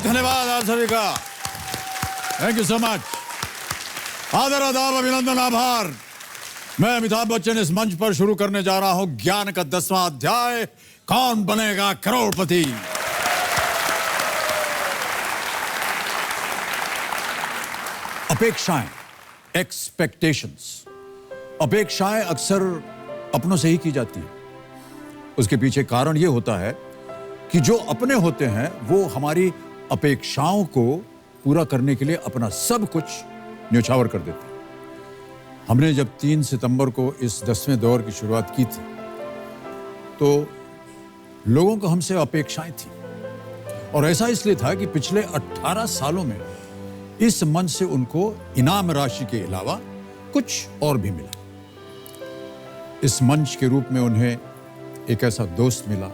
बहुत धन्यवाद आप सभी का। Thank you so much. आदर आदाब अभिनंदन आभार। मैं अमिताभ बच्चन इस मंच पर शुरू करने जा रहा हूं ज्ञान का 10वां अध्याय, कौन बनेगा करोड़पति। अपेक्षाएं, एक्सपेक्टेशंस। अपेक्षाएं अक्सर अपनों से ही की जाती हैं। उसके पीछे कारण यह होता है कि जो अपने होते हैं वो हमारी अपेक्षाओं को पूरा करने के लिए अपना सब कुछ न्यौछावर कर देते हैं। हमने जब 3 सितंबर को इस 10वें दौर की शुरुआत की थी तो लोगों को हमसे अपेक्षाएं थी, और ऐसा इसलिए था कि पिछले 18 सालों में इस मंच से उनको इनाम राशि के अलावा कुछ और भी मिला। इस मंच के रूप में उन्हें एक ऐसा दोस्त मिला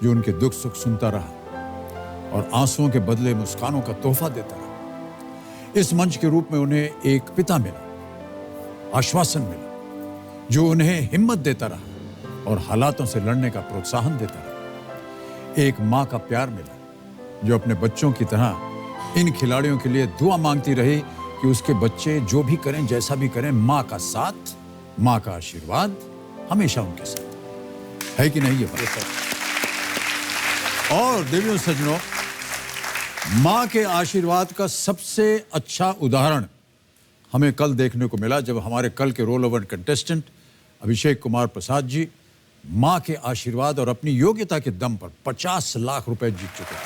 जो उनके दुख सुख सुनता रहा और आंसुओं के बदले मुस्कानों का तोहफा देता रहा। इस मंच के रूप में उन्हें एक पिता मिला, आश्वासन मिला जो उन्हें हिम्मत देता रहा और हालातों से लड़ने का प्रोत्साहन देता रहा। एक माँ का प्यार मिला जो अपने बच्चों की तरह इन खिलाड़ियों के लिए दुआ मांगती रही कि उसके बच्चे जो भी करें, जैसा भी करें, माँ का साथ, माँ का आशीर्वाद हमेशा उनके साथ है कि नहीं ये बात। और देवियों सज्जनों, माँ के आशीर्वाद का सबसे अच्छा उदाहरण हमें कल देखने को मिला जब हमारे कल के roll over contestant Abhishek Kumar Prasad ji माँ के आशीर्वाद और अपनी योग्यता के दम पर 50 लाख रुपए जीत चुके हैं।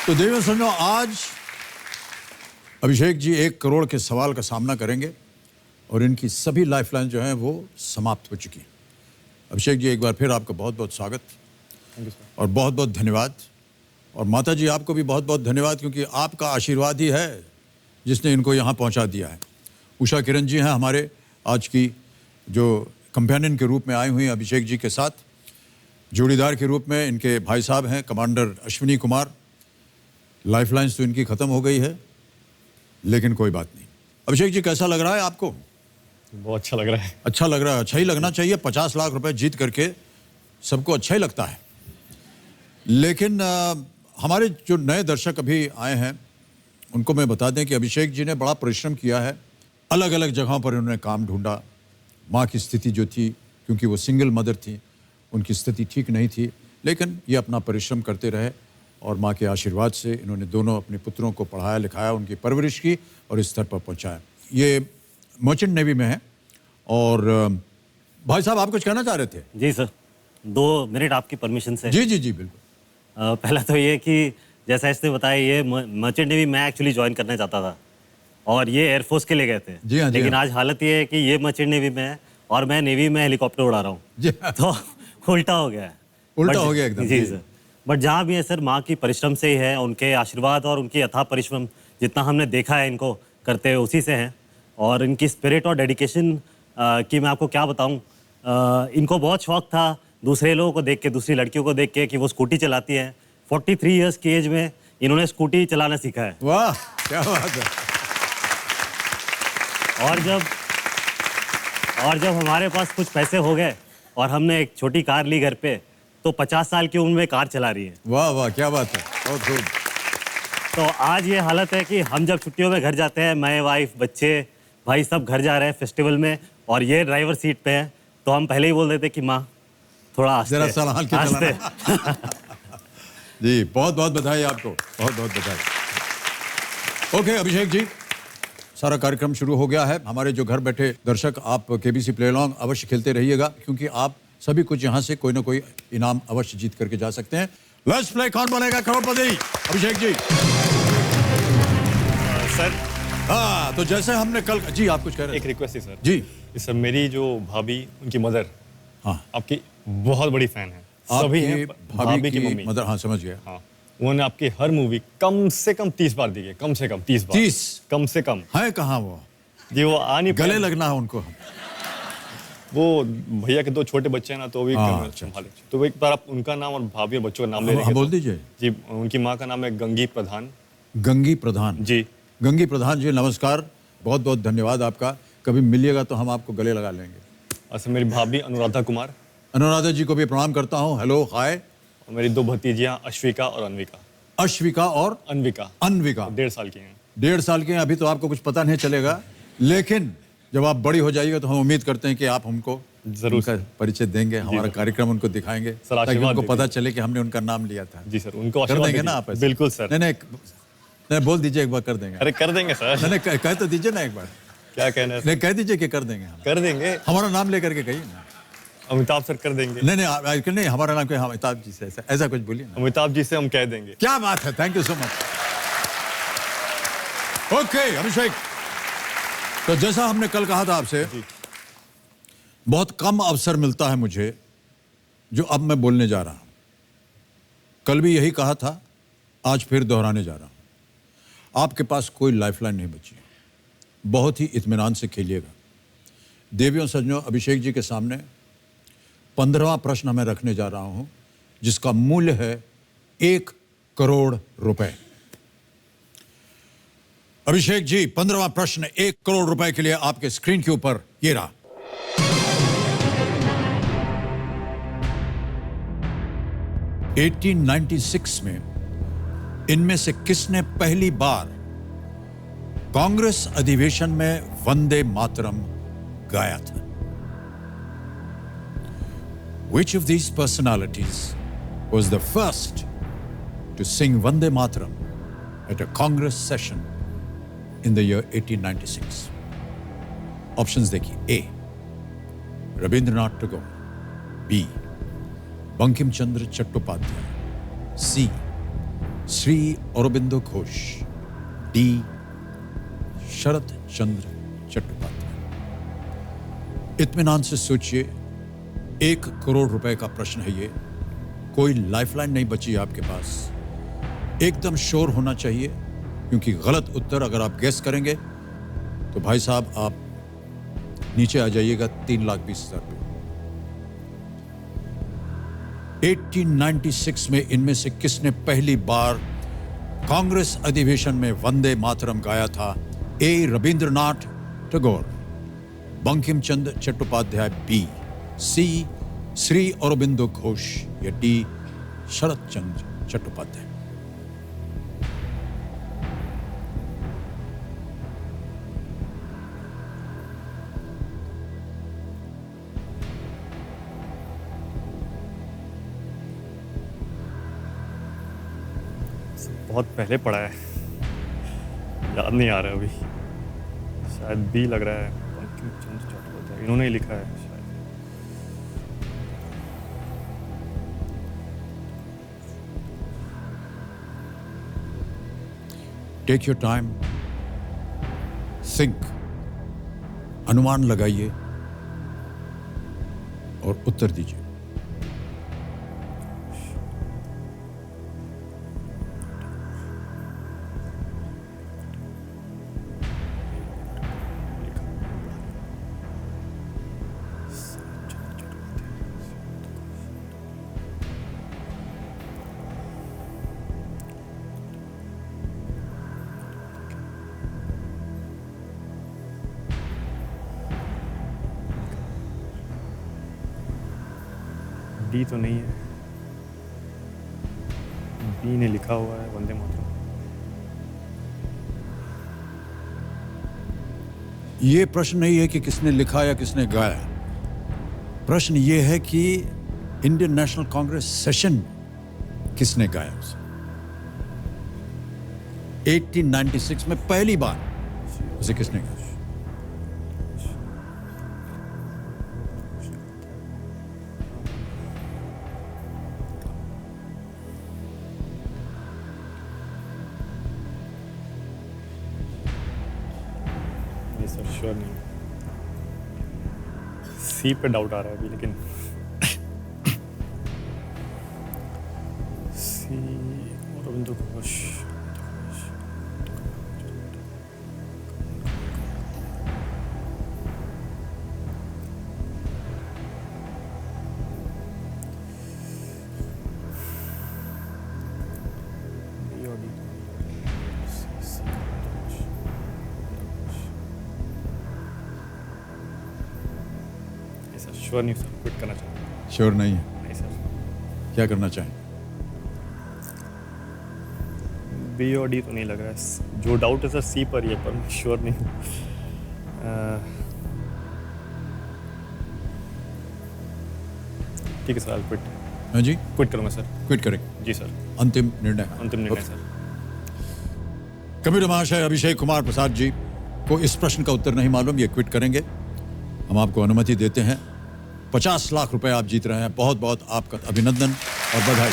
तो देवियों सज्जनों, आज अभिषेक जी 1 करोड़ के सवाल का सामना करेंगे और इनकी सभी लाइफलाइन जो हैं वो समाप्त हो चुकी हैं। अभिषेक जी, एक बार फिर आपका बहुत बहुत स्वागत और बहुत बहुत धन्यवाद। और माता जी, आपको भी बहुत बहुत धन्यवाद, क्योंकि आपका आशीर्वाद ही है जिसने इनको यहाँ पहुँचा दिया है। उषा किरण जी हैं हमारे आज की जो कंपेनियन के रूप में आई हुई अभिषेक जी के साथ। जोड़ीदार के रूप में इनके भाई साहब हैं कमांडर अश्विनी कुमार। लाइफलाइंस तो इनकी ख़त्म हो गई है, लेकिन कोई बात नहीं। अभिषेक जी, कैसा लग रहा है आपको? बहुत अच्छा लग रहा है। अच्छा लग रहा है, अच्छा ही लगना चाहिए। 50 लाख रुपए जीत करके सबको अच्छा ही लगता है। लेकिन हमारे जो नए दर्शक अभी आए हैं उनको मैं बता दें कि अभिषेक जी ने बड़ा परिश्रम किया है। अलग अलग जगहों पर उन्होंने काम ढूंढा। माँ की स्थिति जो थी, क्योंकि वो सिंगल मदर थी, उनकी स्थिति ठीक नहीं थी, लेकिन ये अपना परिश्रम करते रहे और माँ के आशीर्वाद से इन्होंने दोनों अपने पुत्रों को पढ़ाया लिखाया, उनकी परवरिश की और इस स्तर पर पहुँचाया। ये मर्चेंट नेवी में है। और भाई साहब, आप कुछ कहना चाह रहे थे? जी सर, 2 मिनट आपकी परमिशन से। जी जी जी बिल्कुल। पहला तो ये कि जैसा इसने बताया, ये मर्चेंट नेवी मैं एक्चुअली ज्वाइन करना चाहता था और ये एयरफोर्स के लिए गए थे। जी हाँ, जी लेकिन हाँ। आज हालत ये है कि ये मर्चेंट नेवी में है और मैं नेवी में हेलीकॉप्टर उड़ा रहा हूँ। तो उल्टा हो गया है। उल्टा हो गया एकदम। जी सर। बट जहाँ भी है सर, माँ की परिश्रम से ही है, उनके आशीर्वाद और उनकी अथाह परिश्रम जितना हमने देखा है इनको करते हुए, उसी से हैं। और इनकी स्पिरिट और डेडिकेशन की मैं आपको क्या बताऊं। इनको बहुत शौक था दूसरे लोगों को देख के, दूसरी लड़कियों को देख के कि वो स्कूटी चलाती हैं। 43 इयर्स की एज में इन्होंने स्कूटी चलाना सीखा है। वाह, क्या बात है। और जब हमारे पास कुछ पैसे हो गए और हमने एक छोटी कार ली घर पे, तो 50 साल की उम्र में कार चला रही है। वाह वाह, क्या बात है, बहुत खूब। तो आज ये हालत है कि हम जब छुट्टियों में घर जाते हैं, मैं, वाइफ, बच्चे, भाई सब घर जा रहे हैं फेस्टिवल में और ये ड्राइवर सीट पे है, तो हम पहले ही बोल देते कि माँ थोड़ा आस्ते, जरा संभाल के आस्ते। चलाना। जी, बहुत बहुत बधाई आपको, बहुत बहुत बधाई। ओके अभिषेक जी, सारा कार्यक्रम शुरू हो गया है। हमारे जो घर बैठे दर्शक, आप केबीसी प्ले अलोंग अवश्य खेलते रहिएगा, क्योंकि आप सभी कुछ यहाँ से कोई ना कोई इनाम अवश्य जीत करके जा सकते हैं। Let's play Kaun Banega Crorepati. Abhishek ji. Sir, हाँ, तो जैसे हमने कल, जी आप कुछ कह रहे एक रिक्वेस्ट थी सर। जी सर, मेरी जो भाभी, उनकी मदर, हाँ, आपकी बहुत बड़ी फैन है। सभी हैं, भाभी की मम्मी, मदर, हाँ समझ गया। हाँ, उन्होंने आपकी हर मूवी कम से कम 30 बार दी है। कम से कम 30 बार। 30? कम से कम है कहाँ वो? जी, वो आ नहीं गले लगना है उनको। वो भैया के 2 छोटे बच्चे हैं ना, तो भी अच्छा। संभाले। तो वो एक बार आप उनका नाम और भाभी और बच्चों का नाम ले हाँ, बोल दीजिए। जी, उनकी माँ का नाम है गंगी प्रधान। गंगी प्रधान जी। गंगी प्रधान जी, नमस्कार, बहुत बहुत धन्यवाद आपका। कभी मिलिएगा तो हम आपको गले लगा लेंगे। अच्छा, मेरी भाभी अनुराधा कुमार। अनुराधा जी को भी प्रणाम करता हूँ। हेलो, हाय। और मेरी 2 भतीजियां अश्विका और अनविका। अश्विका और अनविका अनविका 1.5 साल की हैं। 1.5 साल के हैं। अभी तो आपको कुछ पता नहीं चलेगा, लेकिन जब आप बड़ी हो जाइएगा तो हम उम्मीद करते हैं कि आप हमको जरूर उनका परिचय देंगे, हमारा कार्यक्रम उनको दिखाएंगे, सर, ताकि आशीर्वाद उनको दीजिए। पता चले कि हमने उनका नाम लिया था। जी सर, उनको कर आशीर्वाद देंगे ना दीजिए। आप ऐसे? बिल्कुल सर। नहीं, बोल दीजिए, एक बार कर देंगे। अरे कर देंगे सर। नहीं, कह तो दीजिए ना एक बार। क्या कहना है सर? नहीं, कह दीजिए कि कर देंगे हम। कर देंगे। हमारा नाम लेकर के कहिए ना। अमिताभ सर कर देंगे। नहीं, हमारा नाम क्या, अमिताभ जी से ऐसा कुछ बोलिए ना। अमिताभ जी से हम कह देंगे। क्या बात है, thank you so much. Okay Abhishek, तो जैसा हमने कल कहा था आपसे, बहुत कम अवसर मिलता है मुझे जो अब मैं बोलने जा रहा हूं। कल भी यही कहा था, आज फिर दोहराने जा रहा हूं। आपके पास कोई लाइफलाइन नहीं बची है। बहुत ही इत्मीनान से खेलिएगा। देवियों सज्जनों, अभिषेक जी के सामने 15वां प्रश्न मैं रखने जा रहा हूं, जिसका मूल्य है 1 करोड़ रुपए। अभिषेक जी, 15वां प्रश्न 1 करोड़ रुपए के लिए आपके स्क्रीन के ऊपर ये रहा। (1896) में इनमें से किसने पहली बार कांग्रेस अधिवेशन में वंदे मातरम गाया था? Which of these personalities was the first to sing Vande Mataram at a Congress session in the year 1896? Options देखिए। A. Rabindranath Tagore. B. Bankim Chandra Chattopadhyay. C. Sri Aurobindo Ghosh. D. शरद चंद्र चट्टोपाध्याय। इत्मीनान से सोचिए, 1 करोड़ रुपए का प्रश्न है ये। कोई लाइफलाइन नहीं बची आपके पास। एकदम श्योर होना चाहिए, क्योंकि गलत उत्तर अगर आप गेस करेंगे तो भाई साहब आप नीचे आ जाइएगा 3,20,000 पे। 1896 में इनमें से किसने पहली बार कांग्रेस अधिवेशन में वंदे मातरम गाया था? ए. रविंद्रनाथ टैगोर, बंकिम चंद्र चट्टोपाध्याय, बी. सी. श्री अरबिंदो घोष, या डी. शरद चंद्र चट्टोपाध्याय। बहुत पहले पढ़ा है, याद नहीं आ रहा है अभी। शायद बी लग रहा है, बंकिम चंद्र चट्टोपाध्याय, इन्होंने ही लिखा है शायद। टेक योर टाइम, थिंक, अनुमान लगाइए और उत्तर दीजिए। डी तो नहीं है, बी ने लिखा हुआ है वंदे मातरम। ये प्रश्न नहीं है कि किसने लिखा या किसने गाया। प्रश्न ये है कि इंडियन नेशनल कांग्रेस सेशन किसने गाया उसे। 1896 में पहली बार उसे किसने गाया? ये सर श्योर नहीं, सी पे डाउट आ रहा है अभी, लेकिन सी अरविंदो घोष। श्योर नहीं सर, क्विट करना चाहूँगा। श्योर नहीं है, नहीं सर, क्या करना चाहें? बी और डी तो नहीं लग रहा है, जो डाउट है सर सी पर ही है, पर मैं श्योर नहीं हूँ। ठीक है सर, क्विट हाँ जी, क्विट करूँगा सर। क्विट करें, जी सर, अंतिम निर्णय। अंतिम निर्णय सर। कंप्यूटर महाशय अभिषेक कुमार प्रसाद जी को इस प्रश्न का उत्तर नहीं मालूम, ये क्विट करेंगे। हम आपको अनुमति देते हैं। 50 लाख रुपए आप जीत रहे हैं। बहुत बहुत आपका अभिनंदन और बधाई।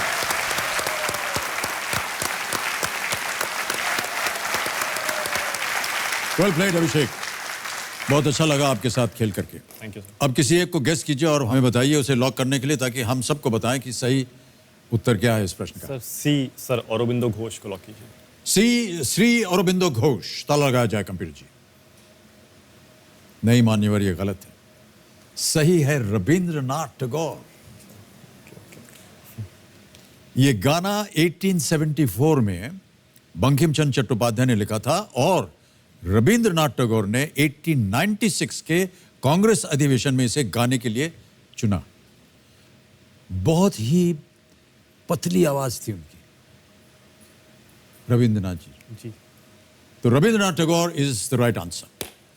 वेल प्लेड अभिषेक, बहुत अच्छा लगा आपके साथ खेल करके। Thank you sir. अब किसी एक को गेस कीजिए और हमें बताइए उसे लॉक करने के लिए, ताकि हम सबको बताएं कि सही उत्तर क्या है इस प्रश्न का। सर सी सर, औरोबिंदो घोष को लॉक कीजिए। सी, श्री अरबिंदो घोष। ताला लगाया जाए कंप्यूटर जी। नहीं मान्यवर, ये गलत है। सही है रविंद्रनाथ टैगोर। ये गाना 1874 में बंकिम चंद्र चट्टोपाध्याय ने लिखा था और रविंद्रनाथ टैगोर ने 1896 के कांग्रेस अधिवेशन में इसे गाने के लिए चुना। बहुत ही पतली आवाज थी उनकी, रविंद्रनाथ जी। तो Rabindranath Tagore is the right answer.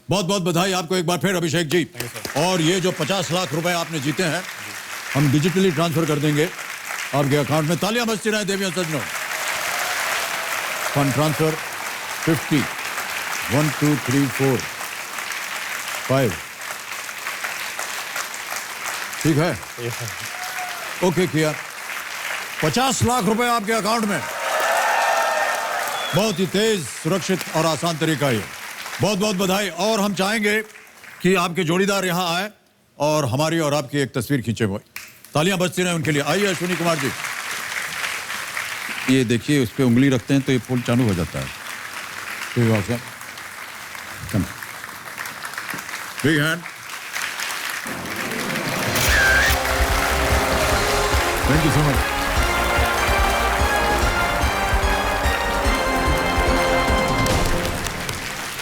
बहुत बहुत बधाई आपको एक बार फिर अभिषेक जी। और ये जो 50 लाख रुपए आपने जीते हैं, हम डिजिटली ट्रांसफर कर देंगे आपके अकाउंट में। तालियां बजती रहे देवियों सज्जनों। Fund transfer 50 1 2 3 4 5। ठीक है, ओके किया। 50 लाख रुपए आपके अकाउंट में। बहुत ही तेज, सुरक्षित और आसान तरीका है। बहुत बहुत बधाई। और हम चाहेंगे कि आपके जोड़ीदार यहां आए और हमारी और आपकी एक तस्वीर खींचे हुए। तालियां बजती रहे उनके लिए। आइए अश्विनी कुमार जी। ये देखिए, उस पर उंगली रखते हैं तो ये फूल चालू हो जाता है। ठीक बात है। Big hand. Thank you so much.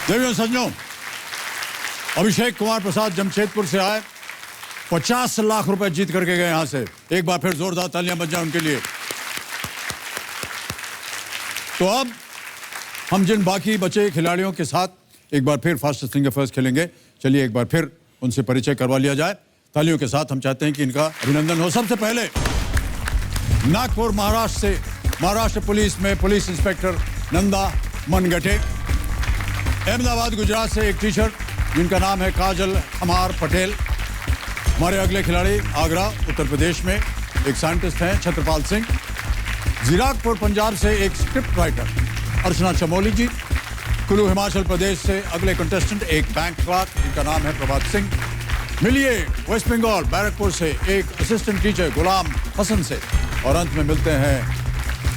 देवियों सज्जनों, अभिषेक कुमार प्रसाद जमशेदपुर से आए, 50 लाख रुपए जीत करके गए यहां से। एक बार फिर जोरदार तालियां बज जाए उनके लिए। तो अब हम जिन बाकी बचे खिलाड़ियों के साथ एक बार फिर फास्टेस्ट फिंगर फर्स्ट खेलेंगे। चलिए एक बार फिर उनसे परिचय करवा लिया जाए। तालियों के साथ हम चाहते हैं कि इनका अभिनंदन हो। सबसे पहले नागपुर महाराष्ट्र से महाराष्ट्र पुलिस में पुलिस इंस्पेक्टर नंदा मनगटे। अहमदाबाद गुजरात से एक टीचर जिनका नाम है काजल अमार पटेल। हमारे अगले खिलाड़ी आगरा उत्तर प्रदेश में एक साइंटिस्ट हैं छत्रपाल सिंह। जीराकपुर पंजाब से एक स्क्रिप्ट राइटर अर्चना चमोली जी। कुल्लू हिमाचल प्रदेश से अगले कंटेस्टेंट एक बैंक क्लर्क जिनका नाम है प्रभात सिंह। मिलिए वेस्ट बंगाल बैरकपुर से एक असिस्टेंट टीचर गुलाम हसन से। और अंत में मिलते हैं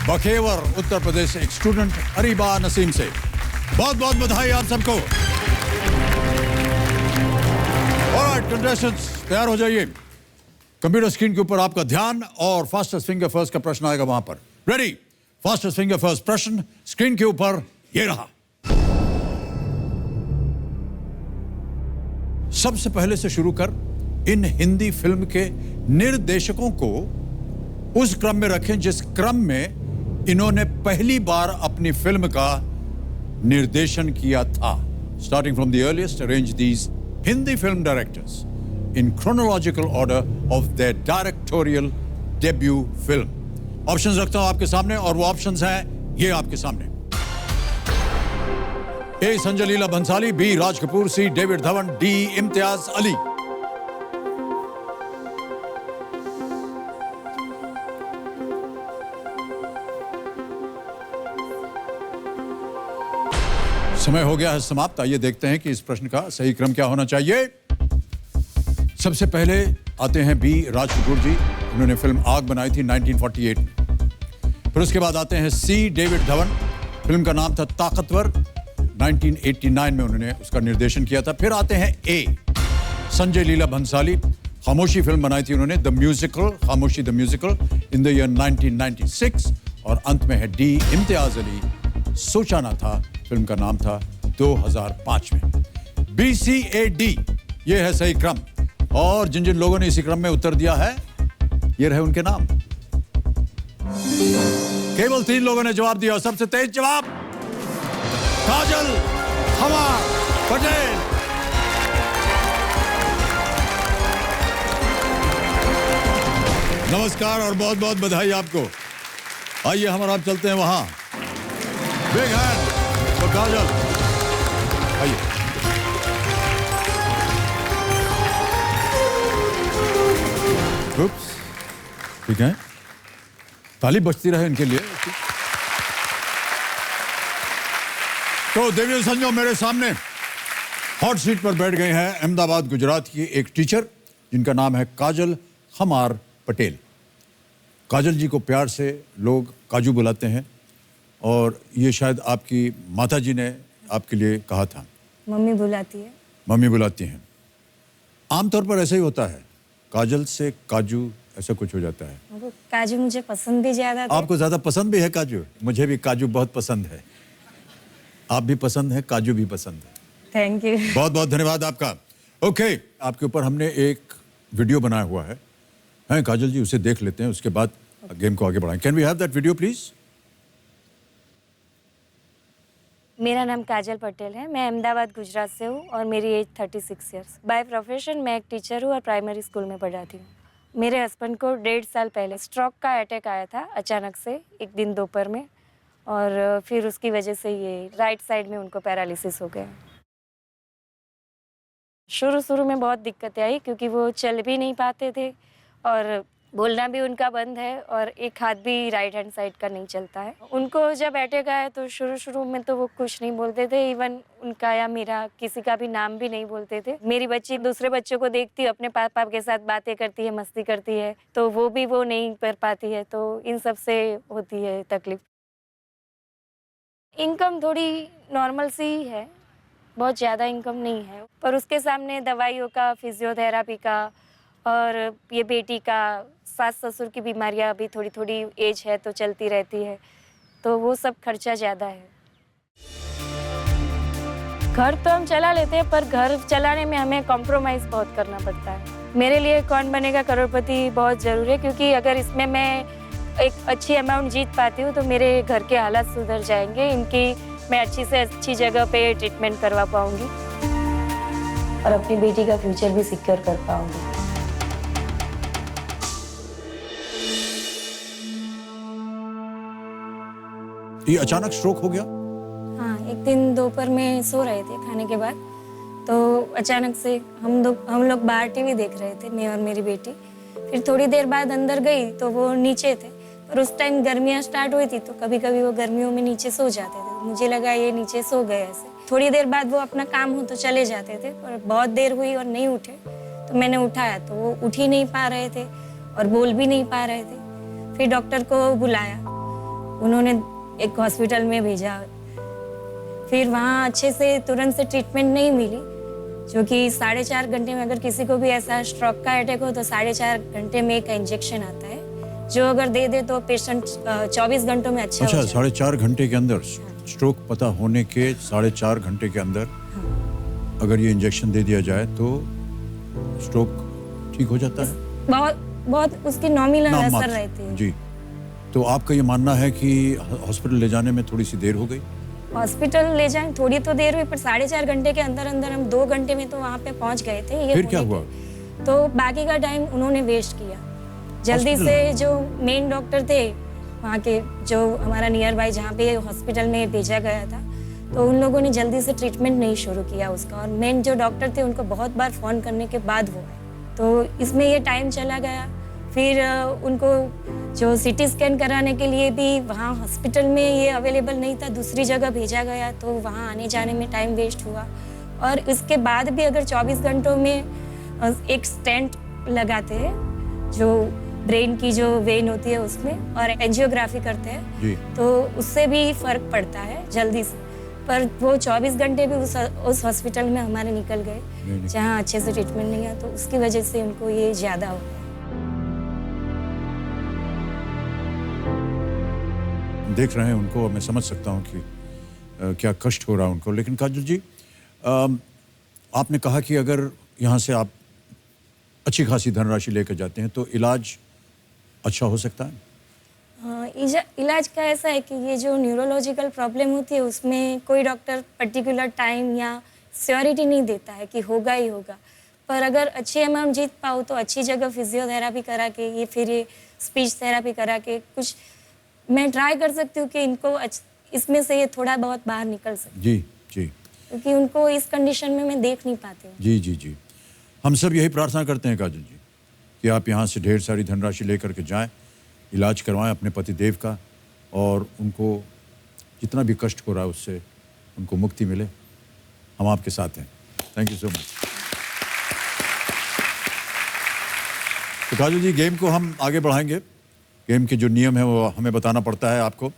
बखेवर उत्तर प्रदेश से एक स्टूडेंट अरीबा नसीम से। बहुत बहुत बधाई आप सबको। ऑलराइट कंटेस्टेंट्स, तैयार हो जाइए। कंप्यूटर स्क्रीन के ऊपर आपका ध्यान और फास्टेस्ट फिंगर फर्स्ट का प्रश्न आएगा वहां पर। रेडी? फास्टेस्ट फिंगर फर्स्ट प्रश्न स्क्रीन के ऊपर ये रहा। सबसे पहले से शुरू कर इन हिंदी फिल्म के निर्देशकों को उस क्रम में रखें जिस क्रम में इन्होंने पहली बार अपनी फिल्म का निर्देशन किया था। Starting from the earliest, arrange these Hindi film directors in chronological order of their directorial debut film. Options रखता हूं आपके सामने और वो ऑप्शंस हैं ये आपके सामने। ए Sanjay Leela Bhansali, B Raj Kapoor, C David Dhawan, D Imtiaz Ali. समय हो गया है समाप्त। आइए देखते हैं कि इस प्रश्न का सही क्रम क्या होना चाहिए। सबसे पहले आते हैं बी राज कपूर जी। उन्होंने फिल्म आग बनाई थी 1948 में। फिर उसके बाद आते हैं सी डेविड धवन। फिल्म का नाम था ताकतवर। 1989 में उन्होंने उसका निर्देशन किया था। फिर आते हैं ए संजय लीला भंसाली। खामोशी फिल्म बनाई थी उन्होंने, द म्यूजिकल, खामोशी the musical in the year 1996। और अंत में है डी इम्तियाज अली। सोचा ना था फिल्म का नाम था 2005 में। BCAD ये है सही क्रम। और जिन जिन लोगों ने इसी क्रम में उत्तर दिया है ये रहे उनके नाम। केवल 3 लोगों ने जवाब दिया। सबसे तेज जवाब काजल खमार पटेल। नमस्कार और बहुत बहुत बधाई आपको। आइए हम और आप चलते हैं वहां। बिग हैंड तो काजल, आइए। उप्स, ठीक है, ताली बजती रहे इनके लिए। तो देवियों संजो, मेरे सामने हॉट सीट पर बैठ गए हैं अहमदाबाद गुजरात की एक टीचर जिनका नाम है काजल खमार पटेल। काजल जी को प्यार से लोग काजू बुलाते हैं और ये शायद आपकी माता जी ने आपके लिए कहा था। मम्मी बुलाती है। मम्मी बुलाती हैं। आमतौर पर ऐसा ही होता है, काजल से काजू ऐसा कुछ हो जाता है। वो काजू मुझे पसंद भी ज्यादा थे। आपको ज्यादा पसंद भी है काजू? मुझे भी काजू बहुत पसंद है। आप भी पसंद है, काजू भी पसंद है। Thank you. बहुत बहुत धन्यवाद आपका। ओके, आपके ऊपर हमने एक वीडियो बनाया हुआ है, हैं काजल जी, उसे देख लेते हैं, उसके बाद गेम को आगे बढ़ाएं। Can we have that video please? मेरा नाम काजल पटेल है। मैं अहमदाबाद गुजरात से हूँ और मेरी एज 36 ईयर्स। बाय प्रोफेशन मैं एक टीचर हूँ और प्राइमरी स्कूल में पढ़ाती हूँ। मेरे हस्बैंड को 1.5 साल पहले स्ट्रोक का अटैक आया था अचानक से, एक दिन दोपहर में, और फिर उसकी वजह से ये राइट साइड में उनको पैरालिसिस हो गया। शुरू में बहुत दिक्कतें आई क्योंकि वो चल भी नहीं पाते थे और बोलना भी उनका बंद है और एक हाथ भी राइट हैंड साइड का नहीं चलता है। उनको जब अटैक आया तो शुरू में तो वो कुछ नहीं बोलते थे, इवन उनका या मेरा किसी का भी नाम भी नहीं बोलते थे। मेरी बच्ची दूसरे बच्चों को देखती, अपने पापा के साथ बातें करती है, मस्ती करती है, तो वो भी वो नहीं कर पाती है, तो इन सब से होती है तकलीफ। इनकम थोड़ी नॉर्मल सी ही है, बहुत ज़्यादा इनकम नहीं है, पर उसके सामने दवाइयों का, फिजियोथेरापी का और ये बेटी का, सास ससुर की बीमारियां अभी थोड़ी थोड़ी एज है तो चलती रहती है, तो वो सब खर्चा ज़्यादा है। घर तो हम चला लेते हैं पर घर चलाने में हमें कॉम्प्रोमाइज़ बहुत करना पड़ता है। मेरे लिए कौन बनेगा करोड़पति बहुत ज़रूरी है क्योंकि अगर इसमें मैं एक अच्छी अमाउंट जीत पाती हूँ तो मेरे घर के हालात सुधर जाएंगे, इनकी मैं अच्छी से अच्छी जगह पे ट्रीटमेंट करवा पाऊँगी और अपनी बेटी का फ्यूचर भी सिक्योर कर पाऊँगी। ये अचानक स्ट्रोक हो गया? हाँ, एक दिन दोपहर में सो रहे थे खाने के बाद, तो अचानक से हम लोग बाहर टीवी देख रहे थे, मैं और मेरी बेटी। फिर थोड़ी देर बाद अंदर गई तो वो नीचे थे, पर उस टाइम गर्मियाँ स्टार्ट हुई थी तो कभी कभी वो गर्मियों में नीचे सो जाते थे। मुझे लगा ये नीचे सो गए ऐसे। थोड़ी देर बाद वो अपना काम हो तो चले जाते थे, पर बहुत देर हुई और नहीं उठे, तो मैंने उठाया तो वो उठ ही नहीं पा रहे थे और बोल भी नहीं पा रहे थे। फिर डॉक्टर को बुलाया, उन्होंने एक हॉस्पिटल में भेजा। फिर वहाँ अच्छे से तुरंत से ट्रीटमेंट नहीं मिली, जो कि 4.5 घंटे में, अगर किसी को भी ऐसा स्ट्रोक का अटैक हो तो 4.5 घंटे में एक इंजेक्शन आता है, जो अगर दे दे तो पेशेंट 24 घंटों में अच्छा हो जाए। 4.5 घंटे के अंदर? स्ट्रोक पता होने के 4.5 घंटे के अंदर अगर ये इंजेक्शन दे दिया जाए तो स्ट्रोक ठीक हो जाता है? बहुत उसकी नॉमिनल असर रहती है जी। तो आपका ये मानना है कि हॉस्पिटल ले जाने में थोड़ी सी देर हो गई? हॉस्पिटल ले जाए थोड़ी तो देर हुई, पर 4.5 घंटे के अंदर अंदर हम 2 घंटे में तो वहाँ पे पहुँच गए थे। ये फिर क्या हुआ? तो बाकी का टाइम उन्होंने वेस्ट किया। जल्दी से जो मेन डॉक्टर थे वहाँ के, जो हमारा नियर बाय जहाँ पे हॉस्पिटल में भेजा गया था, तो उन लोगों ने जल्दी से ट्रीटमेंट नहीं शुरू किया उसका, और मेन जो डॉक्टर थे उनको बहुत बार फ़ोन करने के बाद वो आए, तो इसमें ये टाइम चला गया। फिर उनको जो सीटी स्कैन कराने के लिए भी वहाँ हॉस्पिटल में ये अवेलेबल नहीं था, दूसरी जगह भेजा गया, तो वहाँ आने जाने में टाइम वेस्ट हुआ। और इसके बाद भी अगर 24 घंटों में एक स्टेंट लगाते हैं, जो ब्रेन की जो वेन होती है उसमें, और एंजियोग्राफी करते हैं जी, तो उससे भी फर्क पड़ता है जल्दी से। पर वो 24 घंटे भी उस हॉस्पिटल में हमारे निकल गए जहाँ अच्छे से ट्रीटमेंट नहीं है, तो उसकी वजह से उनको ये ज़्यादा हो गया। देख रहे हैं उनको और मैं समझ सकता हूँ कि क्या कष्ट हो रहा है उनको। लेकिन काजल जी, आपने कहा कि अगर यहाँ से आप अच्छी खासी धनराशि लेकर जाते हैं तो इलाज अच्छा हो सकता है? इलाज का ऐसा है कि ये जो न्यूरोलॉजिकल प्रॉब्लम होती है उसमें कोई डॉक्टर पर्टिकुलर टाइम या श्योरिटी नहीं देता है कि होगा ही होगा, पर अगर अच्छी अमाउंट जीत पाओ तो अच्छी जगह फिजियोथेरापी करा के ये स्पीच थेरापी करा के कुछ मैं ट्राई कर सकती हूँ कि इनको इसमें से ये थोड़ा बहुत बाहर निकल सके। जी जी क्योंकि उनको इस कंडीशन में मैं देख नहीं पाती हूँ। जी जी जी, हम सब यही प्रार्थना करते हैं काजल जी कि आप यहाँ से ढेर सारी धनराशि लेकर के जाएं, इलाज करवाएं अपने पति देव का, और उनको जितना भी कष्ट हो रहा है उससे उनको मुक्ति मिले। हम आपके साथ हैं। Thank you so much. तो काजल जी, गेम को हम आगे बढ़ाएंगे। गेम के जो नियम है वो हमें बताना पड़ता है आपको,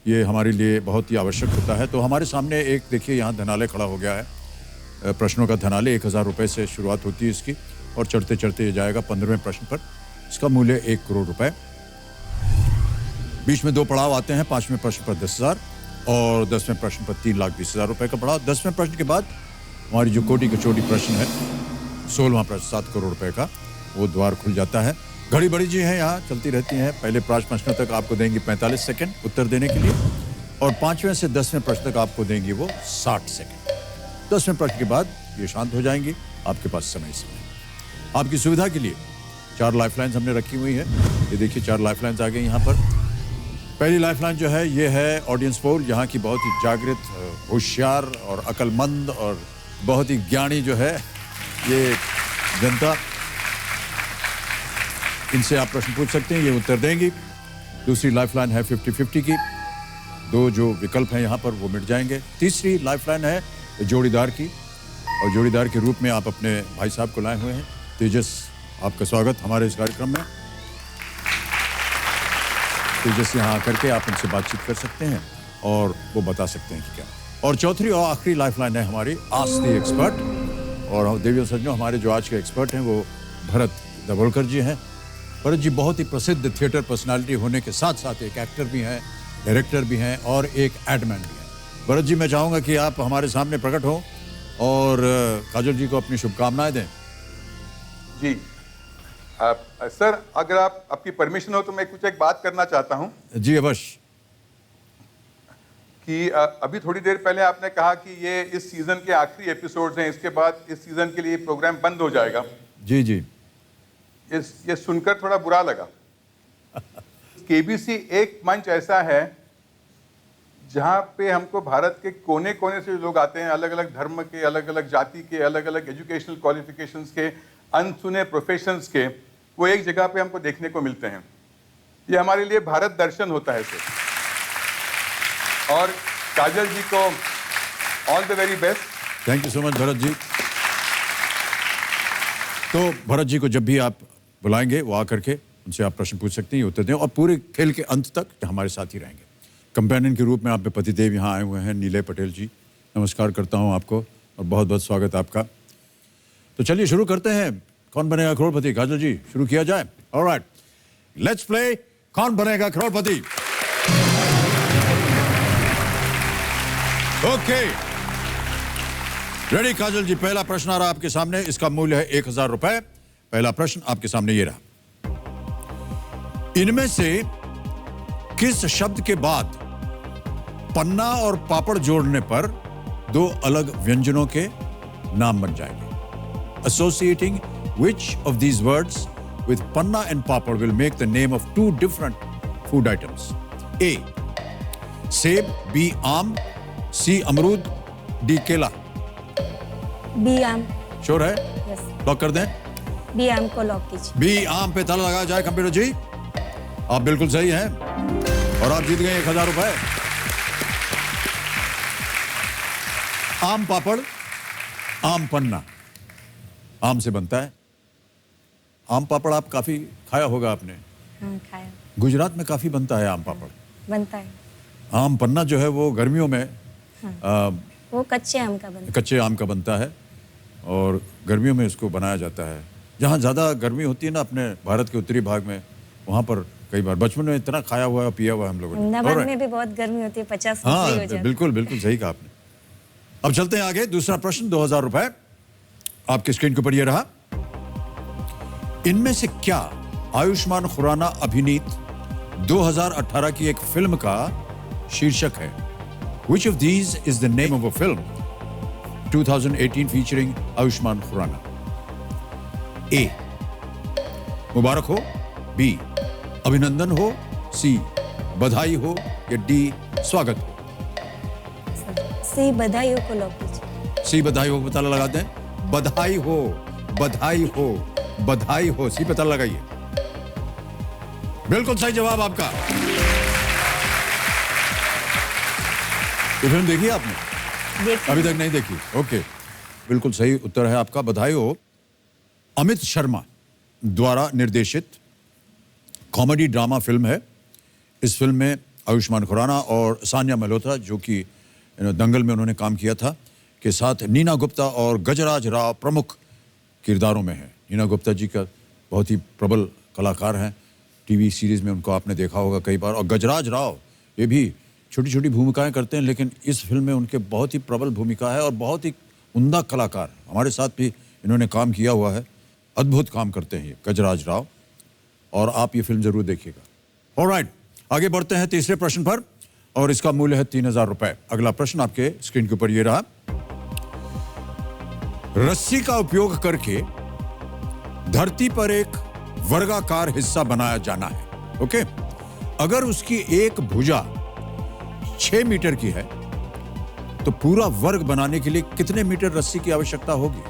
ये हमारे लिए बहुत ही आवश्यक होता है। तो हमारे सामने एक देखिए यहाँ धनालय खड़ा हो गया है, प्रश्नों का धनालय। 1000 रुपये से शुरुआत होती है इसकी और चढ़ते चढ़ते ये जाएगा 15वें प्रश्न पर। इसका मूल्य 1 करोड़ रुपए। बीच में 2 पड़ाव आते हैं। 5वें प्रश्न पर 10,000 और 10वें प्रश्न पर 3,20,000 रुपए का पड़ाव। 10वें प्रश्न के बाद हमारी जो कोटि कचोटी प्रश्न है 16वां प्रश्न 7 करोड़ रुपए का, वो द्वार खुल जाता है। घड़ी बड़ी जी है यहाँ चलती रहती हैं। पहले 5 प्रश्नों तक आपको देंगी 45 सेकंड उत्तर देने के लिए, और 5वें से 10वें प्रश्न तक आपको देंगी वो 60 सेकंड। 10वें प्रश्न के बाद ये शांत हो जाएंगी। आपके पास समय आपकी सुविधा के लिए 4 लाइफलाइंस हमने रखी हुई है। ये देखिए 4 लाइफलाइंस आ गई यहाँ पर। पहली लाइफलाइन जो है ये है ऑडियंस पोल। यहाँ की बहुत ही जागृत, होशियार और अक्लमंद और बहुत ही ज्ञानी जो है ये जनता, इनसे आप प्रश्न पूछ सकते हैं, ये उत्तर देंगी। दूसरी लाइफलाइन है 50-50 की। 2 जो विकल्प हैं यहाँ पर वो मिट जाएंगे। तीसरी लाइफलाइन है जोड़ीदार की, और जोड़ीदार के रूप में आप अपने भाई साहब को लाए हुए हैं। तेजस, आपका स्वागत हमारे इस कार्यक्रम में। तेजस यहाँ आकर के आप उनसे बातचीत कर सकते हैं और वो बता सकते हैं कि क्या। और चौथी और आखिरी लाइफलाइन है हमारी आस्क द एक्सपर्ट। और देवी और सज्जनों, हमारे जो आज के एक्सपर्ट हैं वो भरत दाभोलकर जी हैं। भरत जी बहुत ही प्रसिद्ध थिएटर पर्सनालिटी होने के साथ साथ एक एक्टर भी हैं, डायरेक्टर भी हैं और एक एडमैन भी हैं। भरत जी, मैं चाहूँगा कि आप हमारे सामने प्रकट हों और काजल जी को अपनी शुभकामनाएं दें। जी सर, अगर आपकी परमिशन हो तो मैं कुछ एक बात करना चाहता हूं। जी अवश्य। कि अभी थोड़ी देर पहले आपने कहा कि ये इस सीजन के आखिरी एपिसोड्स हैं, इसके बाद इस सीजन के लिए प्रोग्राम बंद हो जाएगा। जी जी। ये सुनकर थोड़ा बुरा लगा। केबीसी एक मंच ऐसा है जहां पे हमको भारत के कोने कोने से लोग आते हैं, अलग अलग धर्म के, अलग अलग जाति के, अलग अलग एजुकेशनल क्वालिफिकेशंस के, अनसुने प्रोफेशंस के, वो एक जगह पे हमको देखने को मिलते हैं। ये हमारे लिए भारत दर्शन होता है सर। और काजल जी को all the very best. Thank you so much Bharat ji. तो भरत जी को जब भी आप बुलाएंगे वो आकर के उनसे आप प्रश्न पूछ सकते हैं, उत्तर दें, और पूरे खेल के अंत तक हमारे साथ ही रहेंगे। कंपेनियन के रूप में आप पे पतिदेव यहाँ आए हुए हैं, नीले पटेल जी। नमस्कार करता हूँ आपको और बहुत बहुत स्वागत आपका। तो चलिए शुरू करते हैं। कौन बनेगा करोड़पति? काजल जी, शुरू किया जाए। Alright, let's play Kaun Banega Crorepati. Okay, ready काजल जी? पहला प्रश्न आ रहा आपके सामने, इसका मूल्य है 1000 रुपए। पहला प्रश्न आपके सामने ये रहा। इनमें से किस शब्द के बाद पन्ना और पापड़ जोड़ने पर 2 अलग व्यंजनों के नाम बन जाएंगे? Associating which of these words with panna and papad will make the name of 2 different food items? A. सेब, B. आम, C. अमरूद, D. केला। बी आम। श्योर है? यस, लॉक कर दें? बी आम को लॉक कीजिए। बी आम पे ताला लगाया जाए। कंप्यूटर जी, आप बिल्कुल सही हैं और आप जीत गए 1000 रुपए। आम पापड़, आम पन्ना, आम से बनता है। आम पापड़ आप काफी खाया होगा आपने। हाँ, खाया। गुजरात में काफी बनता है आम पापड़। बनता है। आम पन्ना जो है वो गर्मियों में वो कच्चे आम का बनता है। कच्चे आम का बनता है और गर्मियों में इसको बनाया जाता है। जहाँ ज़्यादा गर्मी होती है ना अपने भारत के उत्तरी भाग में, वहाँ पर कई बार बचपन में इतना खाया हुआ है, पिया हुआ है हम लोगों ने। अहमदाबाद में भी बहुत गर्मी होती है, 50 हाँ, डिग्री हो जाती है। बिल्कुल बिल्कुल सही कहा आपने। अब चलते हैं आगे। दूसरा प्रश्न 2000 रुपए आपकी स्क्रीन के ऊपर ये रहा। इनमें से क्या आयुष्मान खुराना अभिनीत 2018 की एक फिल्म का शीर्षक है? Which of these is the name of a film 2018 featuring Ayushman Khurana? A. मुबारक हो, B. अभिनंदन हो, C. बधाई हो, या D. स्वागत हो? सी बधाई हो को लॉक कीजिए। सी बधाई हो पता लगा दें। बधाई हो, बधाई हो, बधाई हो, सी पता लगाइए। बिल्कुल सही जवाब आपका। ये फिल्म देखी है आपने? देखिए। अभी तक नहीं देखी। ओके, बिल्कुल सही उत्तर है आपका, बधाई हो। अमित शर्मा द्वारा निर्देशित कॉमेडी ड्रामा फिल्म है। इस फिल्म में आयुष्मान खुराना और सानिया मल्होत्रा, जो कि दंगल में उन्होंने काम किया था, के साथ नीना गुप्ता और गजराज राव प्रमुख किरदारों में हैं। नीना गुप्ता जी का बहुत ही प्रबल कलाकार हैं, टीवी सीरीज में उनको आपने देखा होगा कई बार। और गजराज राव ये भी छोटी छोटी भूमिकाएं करते हैं, लेकिन इस फिल्म में उनके बहुत ही प्रबल भूमिका है और बहुत ही उम्दा कलाकार। हमारे साथ भी इन्होंने काम किया हुआ है, अद्भुत काम करते हैं ये गजराज राव, और आप ये फिल्म जरूर देखिएगा। ऑलराइट, आगे बढ़ते हैं तीसरे प्रश्न पर, और इसका मूल्य है 3000 रुपए। अगला प्रश्न आपके स्क्रीन के ऊपर ये रहा। रस्सी का उपयोग करके धरती पर एक वर्गाकार हिस्सा बनाया जाना है। ओके, अगर उसकी एक भुजा 6 मीटर की है तो पूरा वर्ग बनाने के लिए कितने मीटर रस्सी की आवश्यकता होगी?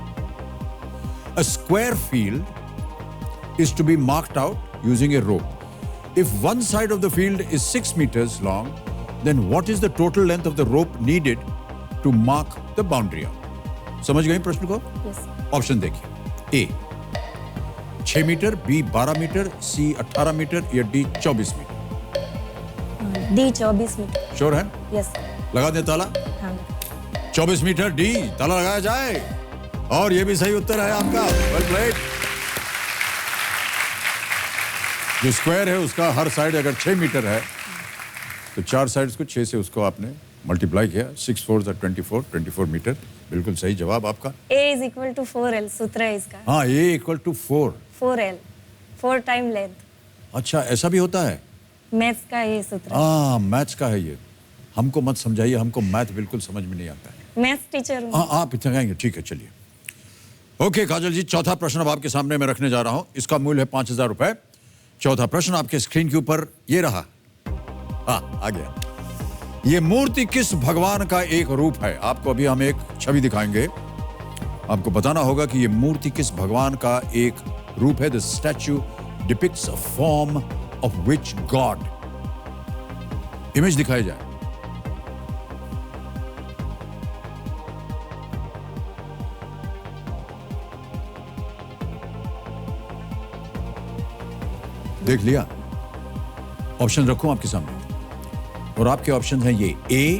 A square field is to be marked out using a rope. If one side of the field is 6 meters long, then what is the total length of the rope needed to mark the boundary out? समझ गए प्रश्न को? Yes. Option देखिए। A 6 metre, B 12 metre, C 18 metre, या D 24 metre. D 24 metre. Sure है? Yes. लगा दे ताला। हाँ। 24 मीटर डी, ताला लगाया जाए, और ये भी सही उत्तर है आपका। Well played. जो स्क्वायर है उसका हर साइड अगर 6 मीटर है तो 4 साइड्स को 6 से उसको आपने मल्टीप्लाई किया। 6 4 24 मीटर। बिल्कुल सही जवाब आपका। A is equal to 4L सूत्र है इसका। हाँ, A equal to 4। 4L 4 time length. अच्छा, ऐसा भी होता है? मैथ्स का ये सूत्र है। हाँ, मैथ्स का है ये। हमको मत समझाइए, हमको मैथ बिल्कुल समझ में नहीं आता है। मैथ्स टीचर हूँ। हाँ, आप इतना कहेंगे, ठीक है, चलिए। ओके काजल जी, चौथा प्रश्न अब आपके सामने मैं रखने जा रहा हूं। इसका मूल्य है 5000 रुपए। चौथा प्रश्न आपके स्क्रीन के ऊपर ये रहा। हाँ, आ गया। ये मूर्ति किस भगवान का एक रूप है? आपको अभी हम एक छवि दिखाएंगे, आपको बताना होगा कि ये मूर्ति किस भगवान का एक रूप है। The statue depicts a form of which God? Image दिखाई जाए। देख लिया? ऑप्शन रखूं आपके सामने, और आपके ऑप्शन हैं ये। ए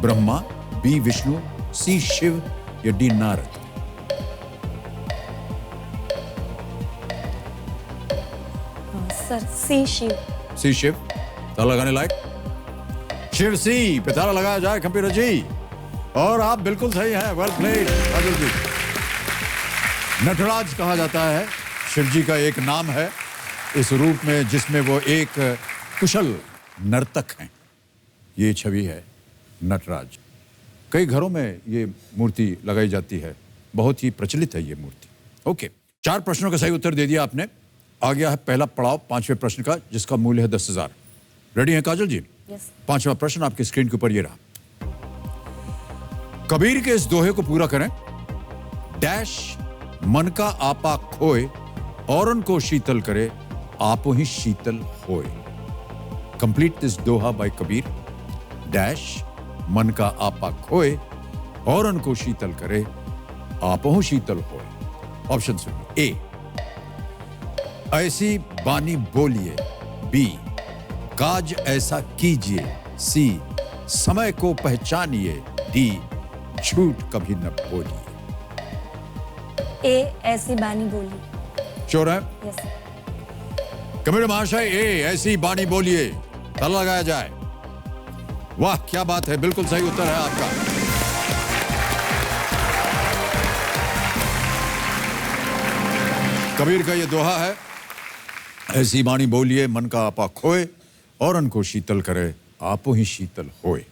ब्रह्मा, बी विष्णु, सी शिव, या डी नारद। सर सी शिव। सी शिव, ताला लगाने लायक। शिव सी पे ताला लगाया जाए कंप्यूटर जी, और आप बिल्कुल सही हैं। Well played Raju ji. नटराज कहा जाता है, शिव जी का एक नाम है इस रूप में जिसमें वो एक कुशल नर्तक हैं। ये छवि है नटराज। कई घरों में ये मूर्ति लगाई जाती है, बहुत ही प्रचलित है ये मूर्ति। ओके, 4 प्रश्नों का सही उत्तर दे दिया आपने। आ गया है पहला पड़ाव 5वें प्रश्न का, जिसका मूल्य है 10,000। रेडी हैं काजल जी? यस। 5वां प्रश्न आपके स्क्रीन के ऊपर ये रहा। कबीर के इस दोहे को पूरा करें। डैश मन का आपा खोए, औरन को शीतल करे, आपो ही शीतल होए। Complete this doha by Kabir. Dash मन का आपा खोए, औरन को शीतल करे, आपो शीतल होए। ऑप्शन सुनिए। ए ऐसी बानी बोलिए, बी काज ऐसा कीजिए, सी समय को पहचानिए, डी झूठ कभी न बोलिए। ए ऐसी बानी बोली। श्योर है? यस। कबीर महाशय, ए ऐसी बानी बोलिए, ताला लगाया जाए। वाह, क्या बात है, बिल्कुल सही उत्तर है आपका। कबीर का ये दोहा है, ऐसी वाणी बोलिए मन का आपा खोए, और अनको शीतल करे आपो ही शीतल होए।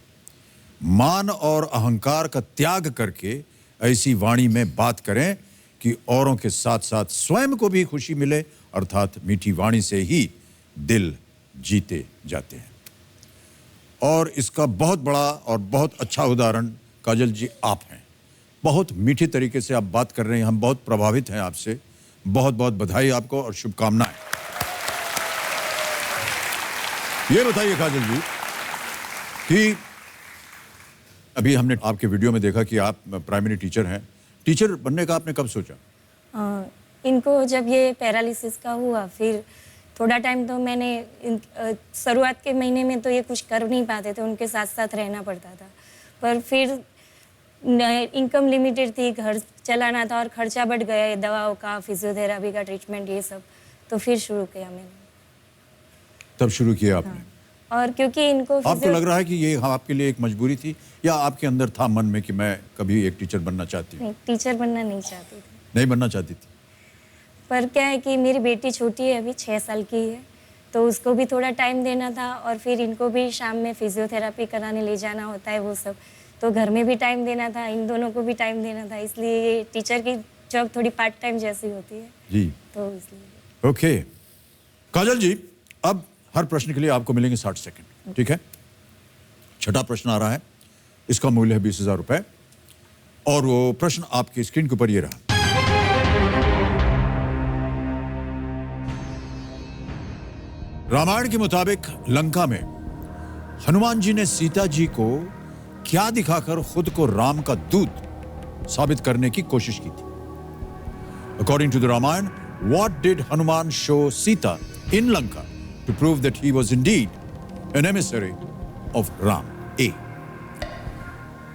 मान और अहंकार का त्याग करके ऐसी वाणी में बात करें कि औरों के साथ साथ स्वयं को भी खुशी मिले, अर्थात मीठी वाणी से ही दिल जीते जाते हैं। और इसका बहुत बड़ा और बहुत अच्छा उदाहरण काजल जी आप हैं। बहुत मीठे तरीके से आप बात कर रहे हैं, हम बहुत प्रभावित हैं आपसे। बहुत बहुत बधाई आपको और शुभकामनाएं। ये बताइए काजल जी कि अभी हमने आपके वीडियो में देखा कि आप प्राइमरी टीचर हैं। टीचर बनने का आपने कब सोचा? इनको जब ये पैरालिसिस का हुआ, फिर थोड़ा टाइम तो मैंने शुरुआत के महीने में तो ये कुछ कर नहीं पाते थे, उनके साथ साथ रहना पड़ता था। पर फिर इनकम लिमिटेड थी, घर चलाना था और खर्चा बढ़ गया, दवाओं का, फिजियोथेरेपी का ट्रीटमेंट, ये सब। तो फिर शुरू किया मैंने। तब शुरू किया आपने? और क्योंकि इनको आपको लग रहा है कि ये आपके लिए एक मजबूरी थी, या आपके अंदर था मन में कि मैं कभी एक टीचर बनना चाहती हूँ? नहीं, टीचर बनना नहीं चाहती थी। नहीं बनना चाहती थी? पर क्या है कि मेरी बेटी छोटी है, अभी 6 साल की है, तो उसको भी थोड़ा टाइम देना था, और फिर इनको भी शाम में फिजियोथेरेपी कराने ले जाना होता है, वो सब। तो घर में भी टाइम देना था, इन दोनों को भी टाइम देना था, इसलिए ये टीचर की जॉब थोड़ी पार्ट टाइम जैसी होती है जी। तो इसलिए। ओके काजल जी, अब हर प्रश्न के लिए आपको मिलेंगे 60 सेकंड, ठीक है? छठा प्रश्न आ रहा है, इसका मूल्य है 20,000 रुपए, और वो प्रश्न आपकी स्क्रीन के ऊपर ये रहा। रामायण के मुताबिक लंका में हनुमान जी ने सीता जी को क्या दिखाकर खुद को राम का दूत साबित करने की कोशिश की थी? According to the Ramayana, what did Hanuman show Sita in Lanka to prove that he was indeed an emissary of Ram? A.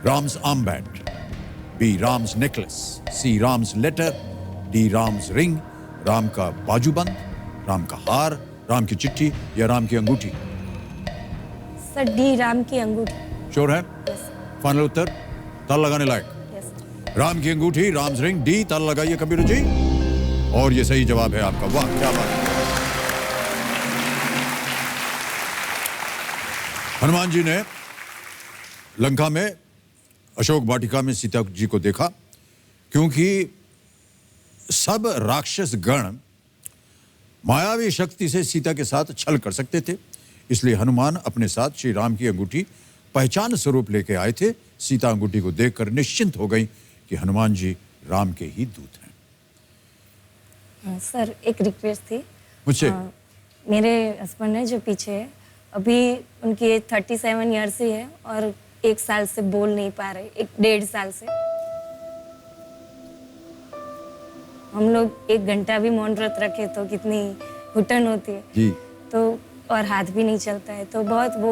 Ram's armband. B. Ram's necklace. C. Ram's letter. D. Ram's ring. Ram का बाजूबंद, राम का हार, राम की चिट्ठी या राम की अंगूठी? Sir D, Ram की अंगूठी। श्योर है? यस फाइनल उत्तर, ताल लगाने लायक? यस। राम की अंगूठी, राम्स रिंग, डी। ताल लगाइए कंप्यूटर जी, और ये सही जवाब है आपका। वाह क्या बात है। हनुमान जी ने लंका में अशोक वाटिका में सीता जी को देखा, क्योंकि सब राक्षस गण मायावी शक्ति से सीता के साथ छल कर सकते थे, इसलिए हनुमान अपने साथ श्री राम की अंगूठी पहचान स्वरूप लेके आए थे। सीता अंगूठी को देखकर निश्चिंत हो गई कि हनुमान जी राम के ही दूत हैं। सर एक रिक्वेस्ट थी मुझसे? मेरे हस्बैंड है जो पीछे है, अभी उनकी एज 37 ईयर्स ही है, और 1 साल से बोल नहीं पा रहे, 1.5 साल से। हम लोग 1 घंटा भी मौन व्रत रखे तो कितनी घुटन होती है जी। तो, और हाथ भी नहीं चलता है, तो बहुत वो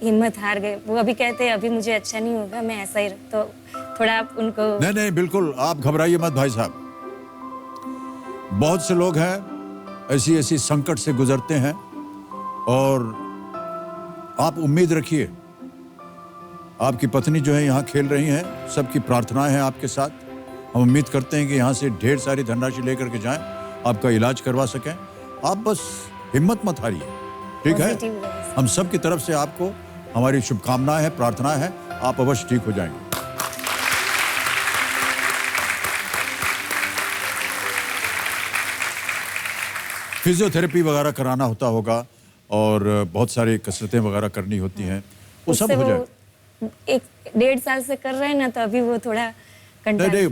हिम्मत हार गए। वो अभी कहते हैं अभी मुझे अच्छा नहीं होगा, मैं ऐसा ही तो थोड़ा आप उनको। नहीं नहीं बिल्कुल, आप घबराइए मत भाई साहब। बहुत से लोग हैं ऐसी ऐसी संकट से गुजरते हैं, और आप उम्मीद रखिए। आपकी पत्नी जो है यहाँ खेल रही हैं, सबकी प्रार्थनाएं हैं आपके साथ। हम उम्मीद करते हैं कि यहाँ से ढेर सारी धनराशि लेकर के जाएं, आपका इलाज करवा सकें। आप बस हिम्मत मत हारिए, ठीक है? Positive रहे। हम सब की तरफ से आपको हमारी शुभकामनाएं हैं, प्रार्थनाएं हैं, आप अवश्य ठीक हो जाएंगे। फिजियोथेरेपी वगैरह कराना होता होगा, और बहुत सारी कसरतें वगैरह करनी होती हैं, वो सब उससे हो जाए। वो 1.5 साल से कर रहे हैं ना, तो अभी वो थोड़ा नहीं कंटाल। नहीं,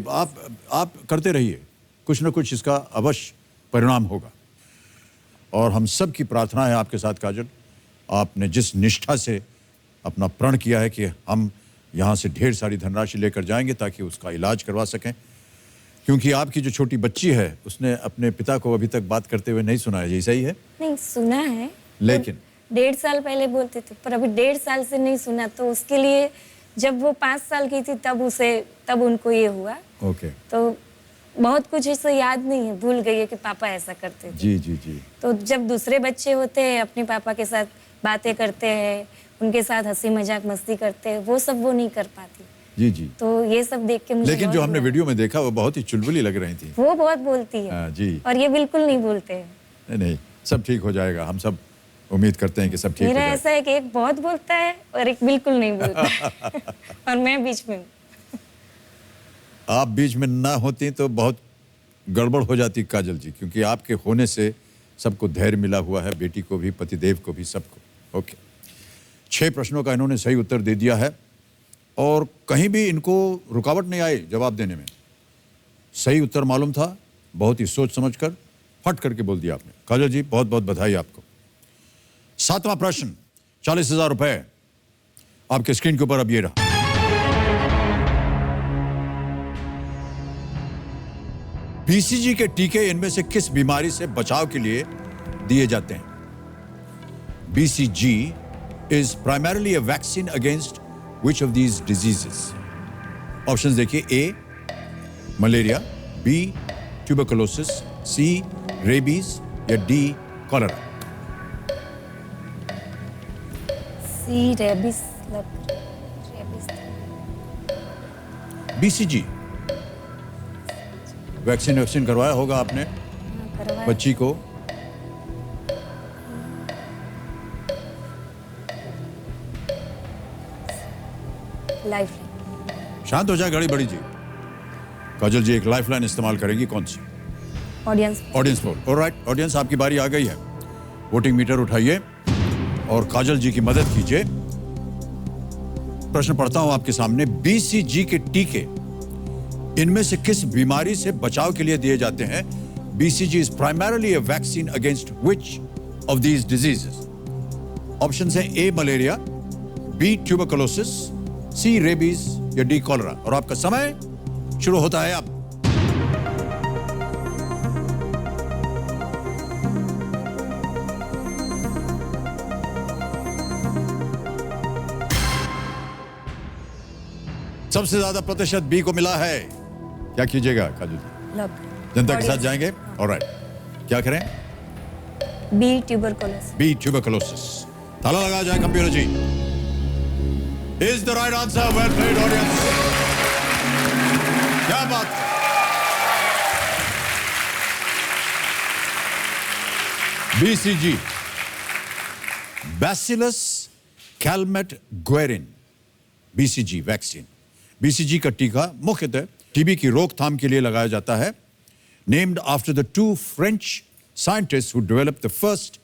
आप करते रहिए, कुछ ना कुछ इसका अवश्य परिणाम होगा। और हम सब की प्रार्थना है आपके साथ काजल। आपने जिस निष्ठा से अपना प्रण किया है कि हम यहाँ से ढेर सारी धनराशि लेकर जाएंगे ताकि उसका इलाज करवा सकें, क्योंकि आपकी जो छोटी बच्ची है उसने अपने पिता को अभी तक बात करते हुए नहीं सुना है, ये सही है? नहीं सुना है, लेकिन 1.5 साल पहले बोलते थे, पर अभी 1.5 साल से नहीं सुना। तो उसके लिए जब वो 5 साल की थी तब उनको ये हुआ। ओके। तो बहुत कुछ ऐसा याद नहीं है, भूल गई है कि पापा ऐसा करते थे। जी जी जी। तो जब दूसरे बच्चे होते हैं अपने पापा के साथ बातें करते हैं, उनके साथ हंसी मजाक मस्ती करते हैं, वो सब वो नहीं कर पाती। जी जी। तो ये सब देख के मुझे लेकिन जो बहुत हमने बुरा- वीडियो में देखा वो बहुत ही चुलबुली लग रही थी। वो बहुत बोलती है, हाँ, जी। और ये बिल्कुल नहीं बोलते हैं। नहीं नहीं, सब ठीक हो जाएगा, हम सब उम्मीद करते हैं कि सब ठीक हो मेरा जाएगा। ऐसा है कि एक बहुत बोलता है और एक बिल्कुल नहीं बोलता और मैं बीच में हूँ। आप बीच में ना होती तो बहुत गड़बड़ हो जाती काजल जी, क्योंकि आपके होने से सबको धैर्य मिला हुआ है, बेटी को भी, पतिदेव को भी, सबको। ओके, 6 प्रश्नों का इन्होंने सही उत्तर दे दिया है और कहीं भी इनको रुकावट नहीं आई जवाब देने में। सही उत्तर मालूम था, बहुत ही सोच समझकर फट करके बोल दिया आपने। काजल जी बहुत बहुत बधाई आपको। 7वां प्रश्न, 40,000 रुपए आपके स्क्रीन के ऊपर अब ये रहा। बीसीजी के टीके इनमें से किस बीमारी से बचाव के लिए दिए जाते हैं? BCG is primarily a vaccine against which of these diseases? Options देखिए, ए मलेरिया, बी ट्यूबरकुलोसिस, सी रेबीज या डी कॉलरा। सी रेबिस रेबिस बीसीजी वैक्सीन करवाया होगा आपने करवाया। बच्ची को। लाइफ शांत हो जाए घड़ी बड़ी जी। काजल जी एक लाइफलाइन इस्तेमाल करेंगी, कौन सी? Audience audience poll. Alright audience, आपकी बारी आ गई है। वोटिंग मीटर उठाइए और काजल जी की मदद कीजिए। प्रश्न पढ़ता हूं आपके सामने। बीसीजी के टीके इनमें से किस बीमारी से बचाव के लिए दिए जाते हैं? BCG is primarily a vaccine against which of these diseases? Option है ए मलेरिया, बी ट्यूबरकुलोसिस, सी रेबीज या डी कॉलरा। और आपका समय शुरू होता है अब। सबसे ज्यादा प्रतिशत बी को मिला है। क्या कीजिएगा काजल जी? लव जनता के साथ जाएंगे? ऑलराइट, क्या करें? B tuberculosis. B tuberculosis. ताला लगा जाए computer ji. Is the right answer. Well played audience. क्या बात है। BCG, bacillus Calmette Guerin, BCG vaccine. BCG का टीका मुख्यतः टीबी की रोकथाम के लिए लगाया जाता है। Named after the 2 French scientist who developed the first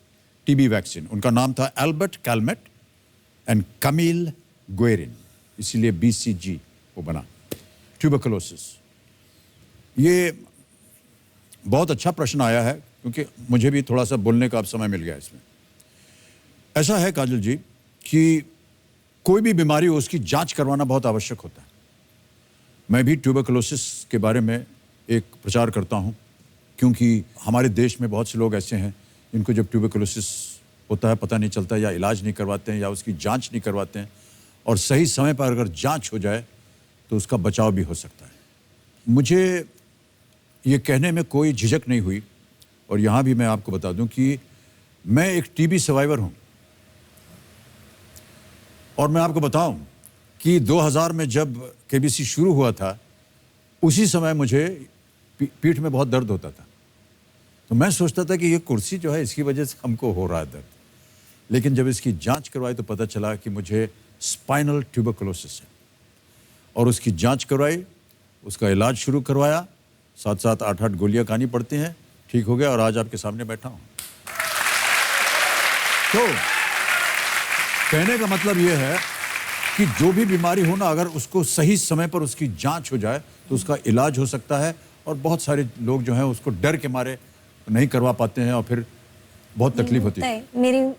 TB vaccine. उनका नाम था Albert Calmette and Camille Guerin, इसीलिए बीसीजी वो बना। ट्यूबरकुलोसिस, ये बहुत अच्छा प्रश्न आया है क्योंकि मुझे भी थोड़ा सा बोलने का अब समय मिल गया इसमें। ऐसा है काजल जी कि कोई भी बीमारी हो उसकी जांच करवाना बहुत आवश्यक होता है। मैं भी ट्यूबरकुलोसिस के बारे में एक प्रचार करता हूं क्योंकि हमारे देश में बहुत से लोग ऐसे हैं जिनको जब ट्यूबरकुलोसिस होता है पता नहीं चलता, या इलाज नहीं करवाते हैं या उसकी जांच नहीं करवाते हैं, और सही समय पर अगर जांच हो जाए तो उसका बचाव भी हो सकता है। मुझे ये कहने में कोई झिझक नहीं हुई, और यहाँ भी मैं आपको बता दूं कि मैं एक टीबी सर्वाइवर हूँ। और मैं आपको बताऊं कि 2000 में जब केबीसी शुरू हुआ था उसी समय मुझे पीठ में बहुत दर्द होता था। तो मैं सोचता था कि ये कुर्सी जो है इसकी वजह से हमको हो रहा है दर्द, लेकिन जब इसकी जांच करवाई तो पता चला कि मुझे स्पाइनल ट्यूबरकुलोसिस है। और उसकी जांच करवाई, उसका इलाज शुरू करवाया, 7-7 8-8 गोलियां खानी पड़ती हैं, ठीक हो गया और आज आपके सामने बैठा हूं। तो कहने का मतलब यह है कि जो भी बीमारी हो ना, अगर उसको सही समय पर उसकी जांच हो जाए तो उसका इलाज हो सकता है। और बहुत सारे लोग जो हैं उसको डर के मारे नहीं करवा पाते हैं और फिर बहुत तकलीफ होती है।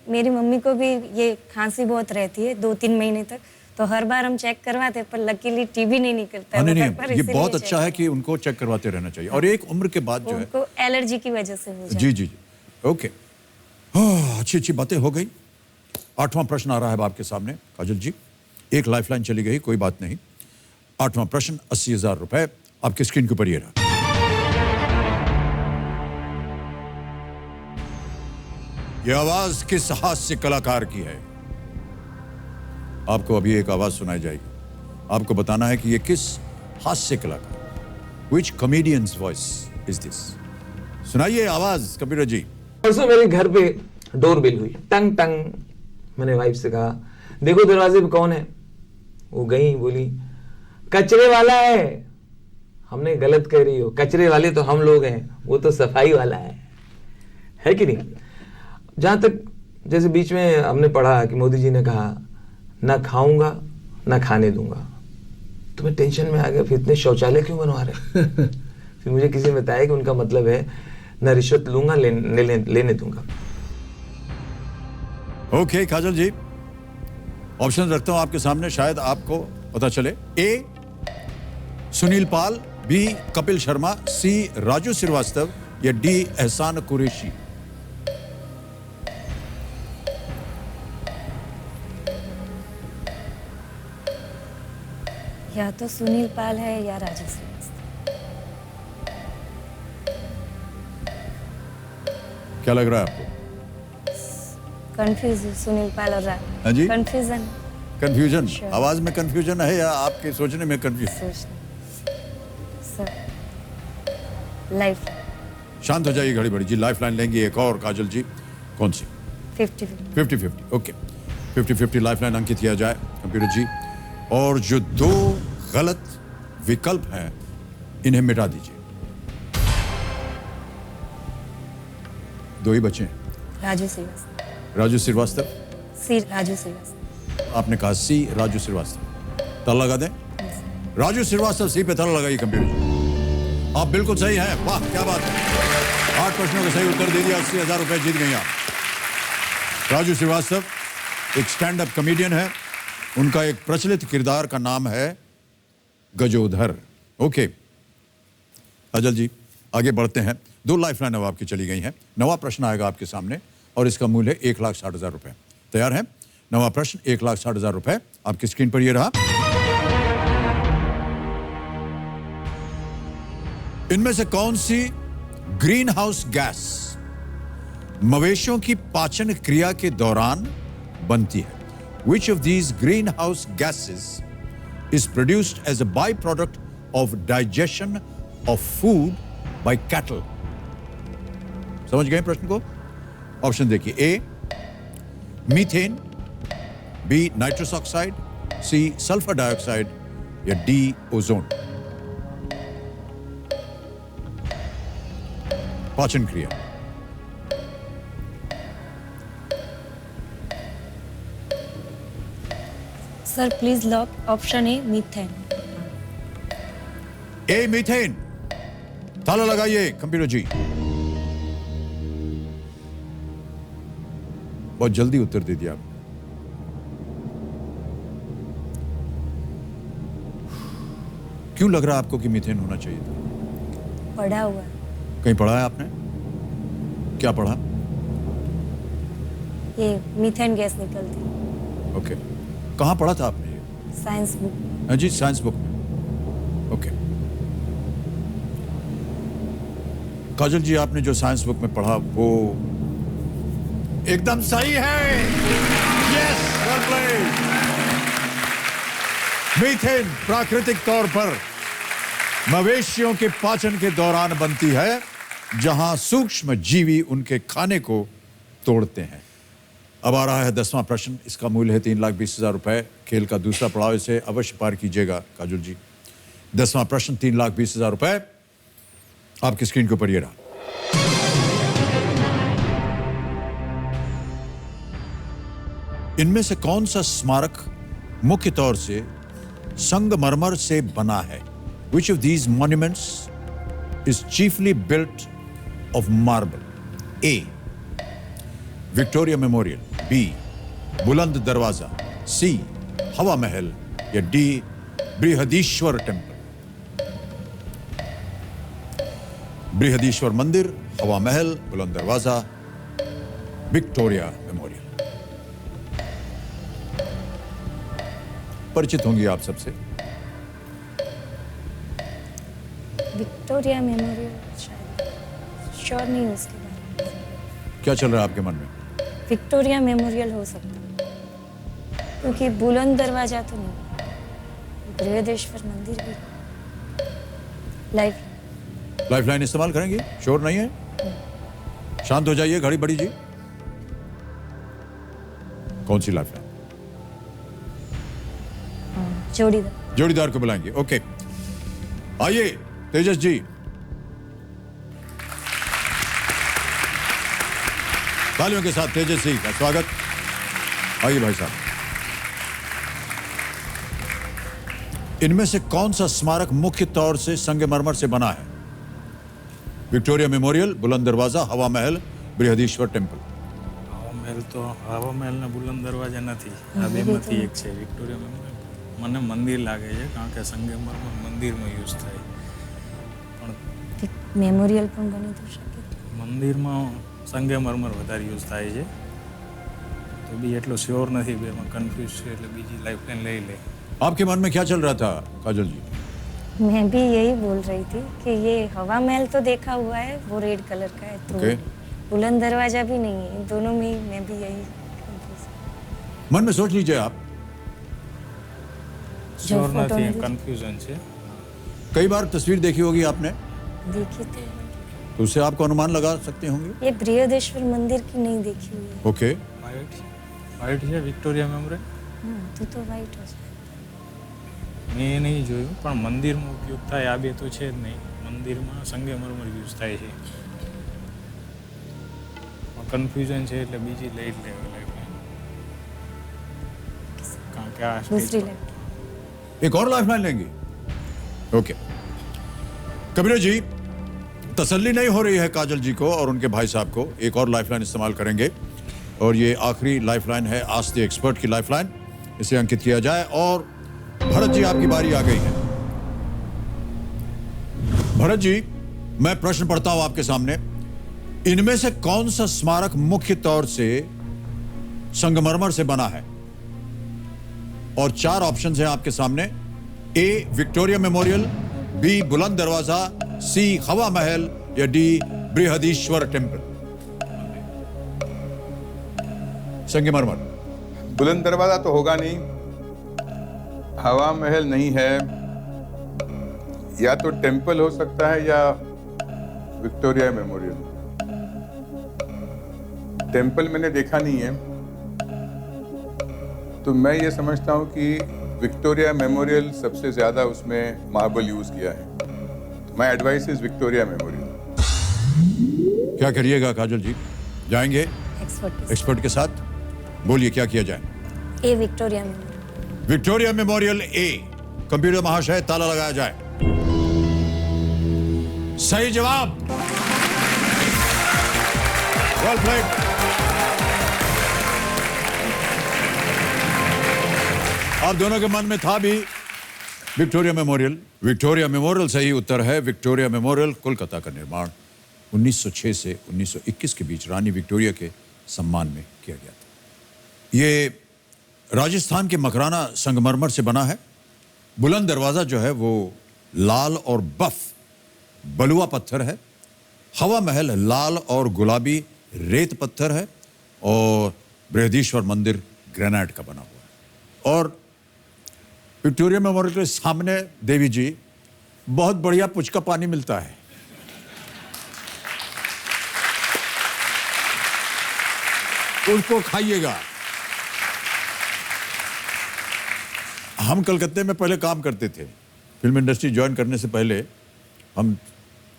मेरी मम्मी को भी ये खांसी बहुत रहती है 2-3 महीने तक, तो हर बार हम चेक करवाते पर लकीली टीबी नहीं निकलता है। नहीं, पर ये इसीलिए बहुत चेक अच्छा है कि उनको चेक करवाते रहना चाहिए। और एक उम्र के बाद जो है उनको एलर्जी की वजह से हो जाए। जी जी जी, ओके। अच्छी अच्छी बातें हो गई। 8वां प्रश्न आ रहा है आपके सामने काजल जी। एक लाइफलाइन चली गई, कोई बात नहीं। 8वां प्रश्न, 80,000 रुपए आपके स्क्रीन के ऊपर ये रहा। यह आवाज किस हास्य कलाकार की है? आपको अभी एक आवाज सुनाई जाएगी, आपको बताना है कि यह किस हास्य कलाकार, विच कॉमेडियंस वॉइस इज दिस? सुनाइए आवाज कंप्यूटर जी। परसों मेरे घर पे डोर बेल हुई, टंग टंग। मैंने वाइफ से कहा देखो दरवाजे पे कौन है। वो गई, बोली कचरे वाला है। हमने गलत कह रही हो, कचरे वाले तो हम लोग हैं, वो तो सफाई वाला है कि नहीं। जहां तक जैसे बीच में हमने पढ़ा कि मोदी जी ने कहा ना खाऊंगा ना खाने दूंगा, तो मैं टेंशन में आ गया, फिर इतने शौचालय क्यों बनवा रहे। फिर मुझे किसी ने बताया कि उनका मतलब है ना रिश्वत लूंगा लेने दूंगा। ओके काजल जी, ऑप्शन रखता हूं आपके सामने, शायद आपको पता चले। ए सुनील पाल, बी कपिल शर्मा, सी राजू श्रीवास्तव या डी एहसान कुरैशी। या तो सुनील पाल है या राजू श्रीवास्तव। क्या लग रहा है आपको? कंफ्यूज सुनील पाल और हाँ जी? कंफ्यूजन। Confusion, Sure. आवाज में कंफ्यूजन है या आपके सोचने में कंफ्यूजन? सर लाइफ शांत हो जाइए घड़ी बड़ी जी, लाइफ लाइन लेंगे एक और। काजल जी कौन सी? 50-50। 50-50, ओके 50-50 लाइफ लाइन अंकित किया जाए कंप्यूटर जी। और जो दो गलत विकल्प हैं इन्हें मिटा दीजिए। दो ही बचे हैं। राजू श्रीवास्तव। राजू श्रीवास्तव, सी राजू श्रीवास्तव। आपने कहा सी राजू श्रीवास्तव, ताला लगा दें। राजू श्रीवास्तव सी पे ताला लगाइए कंप्यूटर जी। आप बिल्कुल सही हैं, वाह क्या बात है। 8 प्रश्नों का सही उत्तर दे दिया, 80,000 रुपए जीत गई आप। राजू श्रीवास्तव एक स्टैंड अप कॉमेडियन है, उनका एक प्रचलित किरदार का नाम है गजोधर। ओके अजल जी आगे बढ़ते हैं। 2 लाइफ लाइन अब आपकी चली गई हैं। नवा प्रश्न आएगा आपके सामने और इसका मूल्य है 1,60,000 रुपए। तैयार हैं? नवा प्रश्न 1,60,000 रुपए आपकी स्क्रीन पर ये रहा। इनमें से कौन सी ग्रीन हाउस गैस मवेशियों की पाचन क्रिया के दौरान बनती है? Which of these greenhouse gases is produced as a byproduct of digestion of food by cattle? समझ गए प्रश्न को? ऑप्शन देखिए। A methane, B nitrous oxide, C sulphur dioxide या डी ओजोन। पाचन क्रिया। Sir please lock option A methane. A methane, ताला लगाइए कंप्यूटर जी। बहुत जल्दी उत्तर दे दिया आप। क्यों लग रहा है आपको कि मीथेन होना चाहिए था? पढ़ा हुआ है। कहीं पढ़ा है आपने? क्या पढ़ा? ये मीथेन गैस निकलती है। ओके कहाँ पढ़ा था आपने ये? Science book. हाँ जी साइंस बुक में। ओके काजल जी आपने जो साइंस बुक में पढ़ा वो एकदम सही है। Yes well played. मीथेन प्राकृतिक तौर पर मवेशियों के पाचन के दौरान बनती है, जहां सूक्ष्म जीवी उनके खाने को तोड़ते हैं। अब आ रहा है 10वां प्रश्न, इसका मूल्य है 3,20,000 रुपए। खेल का दूसरा पड़ाव, इसे अवश्य पार कीजिएगा काजुल जी। 10वां प्रश्न 3,20,000 रुपए आपकी स्क्रीन के ऊपर ये रहा। इनमें से कौन सा स्मारक मुख्य तौर से संगमरमर से बना है? Which of these monuments is chiefly built of marble? A. Victoria Memorial, B. बुलंद दरवाजा, C. हवा महल या D. बृहदीश्वर टेम्पल। बृहदीश्वर मंदिर, हवा महल, बुलंद दरवाजा, विक्टोरिया मेमोरियल। परिचित होंगी आप सबसे। विक्टोरिया मेमोरियल शायद, श्योर नहीं हूँ उसके बारे में। क्या चल रहा है आपके मन में? विक्टोरिया मेमोरियल हो सकता है, क्योंकि बुलंद दरवाजा तो नहीं, बृहदेश्वर मंदिर भी। लाइफ लाइफलाइन इस्तेमाल करेंगे? श्योर नहीं है? शांत हो जाइए घड़ी बड़ी जी। कौन सी लाइफ लाइन? जोड़ीदार। जोड़ीदार को बुलाएंगे। ओके, आइए तेजस जी। तालियों के साथ तेजस जी का स्वागत। आइए भाई साहब। इनमें से कौन सा स्मारक मुख्य तौर से संगमरमर से बना है? विक्टोरिया मेमोरियल, बुलंद दरवाजा, हवा महल, बृहदीश्वर टेम्पल। હવા મહેલના બુલંદ દરવાજા નથી, આ બેમાંથી એક છે. વિક્ટોરિયા મેમોરિયલ મને મંદિર લાગે છે, કારણ કે સંગમરમર મંદિરમાં યુઝ થાય. પણ मेमोरियल પણ બની તો શકે. મંદિરમાં સંગમરમર વધારે યુઝ થાય છે, તો બી એટલો શ્યોર નથી, બેમાં કન્ફ્યુઝ છે, એટલે બીજી લાઈફલાઈન લઈ લે. आपके मन में क्या चल रहा था काजल जी? मैं भी यही बोल रही थी कि ये हवा महल तो देखा हुआ है, वो रेड कलर का है, तो Okay. बुलंद दरवाजा भी नहीं है. इन दोनों में ही मैं भी यही confused. मन में सोच लीजिए आप। શ્યોર photo નથી, નથી. કન્ફ્યુઝન છે. कई बार तस्वीर देखी होगी आपने, देखी तो है. तो उससे आपको अनुमान लगा सकते होंगे। ये बृहदेश्वर मंदिर की नहीं देखी हुई है. ओके, વ્હાઈટ છે વિક્ટોરિયા મેમોરિયલ. हाँ, तो वाइट हो जाए. મેં એ નહીં જોયું, પણ મંદિરમાં ઉપયોગ થાય આ બે તો છે જ નહીં. મંદિરમાં સંગમરમર યુઝ થાય છે. કન્ફ્યુઝન છે એટલે બીજી લઈ જ લેવી લાઈફલાઈન, કારણ કે આ दूसरी लाइफ. एक और लाइफ लाइन लेंगे। ओके, कबीर जी, तसल्ली नहीं हो रही है काजल जी को और उनके भाई साहब को। एक और लाइफ लाइन इस्तेमाल करेंगे और ये आखिरी लाइफ लाइन है आस्क द एक्सपर्ट की लाइफ लाइन। इसे अंकित किया जाए। और भरत जी, आपकी बारी आ गई है। भरत जी, मैं प्रश्न पढ़ता हूं आपके सामने। इनमें से कौन सा स्मारक मुख्य तौर से संगमरमर से बना है? और 4 ऑप्शंस हैं आपके सामने। ए विक्टोरिया मेमोरियल, बी बुलंद दरवाजा, सी हवा महल या डी बृहदीश्वर टेम्पल। संगमरमर। बुलंद दरवाजा तो होगा नहीं, हवा महल नहीं है, या तो टेम्पल हो सकता है या विक्टोरिया मेमोरियल। टेम्पल मैंने देखा नहीं है, तो मैं ये समझता हूँ कि विक्टोरिया मेमोरियल सबसे ज़्यादा उसमें मार्बल यूज़ किया है। My advice is Victoria memorial. क्या करिएगा काजल जी? जाएंगे एक्सपर्ट. एक्सपर्ट के साथ? बोलिए क्या किया जाए। ए विक्टोरिया में. विक्टोरिया मेमोरियल ए। कंप्यूटर महाशय, ताला लगाया जाए। सही जवाब। Well played. आप दोनों के मन में था भी विक्टोरिया मेमोरियल। विक्टोरिया मेमोरियल सही उत्तर है। विक्टोरिया मेमोरियल कोलकाता का निर्माण 1906 से 1921 के बीच रानी विक्टोरिया के सम्मान में किया गया था। ये राजस्थान के मकराना संगमरमर से बना है। बुलंद दरवाजा जो है वो लाल और बफ बलुआ पत्थर है। हवा महल लाल और गुलाबी रेत पत्थर है। और बृहदीश्वर मंदिर ग्रेनाइट का बना हुआ है। और विक्टोरिया मेमोरियल के सामने देवी जी बहुत बढ़िया पुचका पानी मिलता है। उसको खाइएगा। हम कलकत्ते में पहले काम करते थे। फिल्म इंडस्ट्री ज्वाइन करने से पहले हम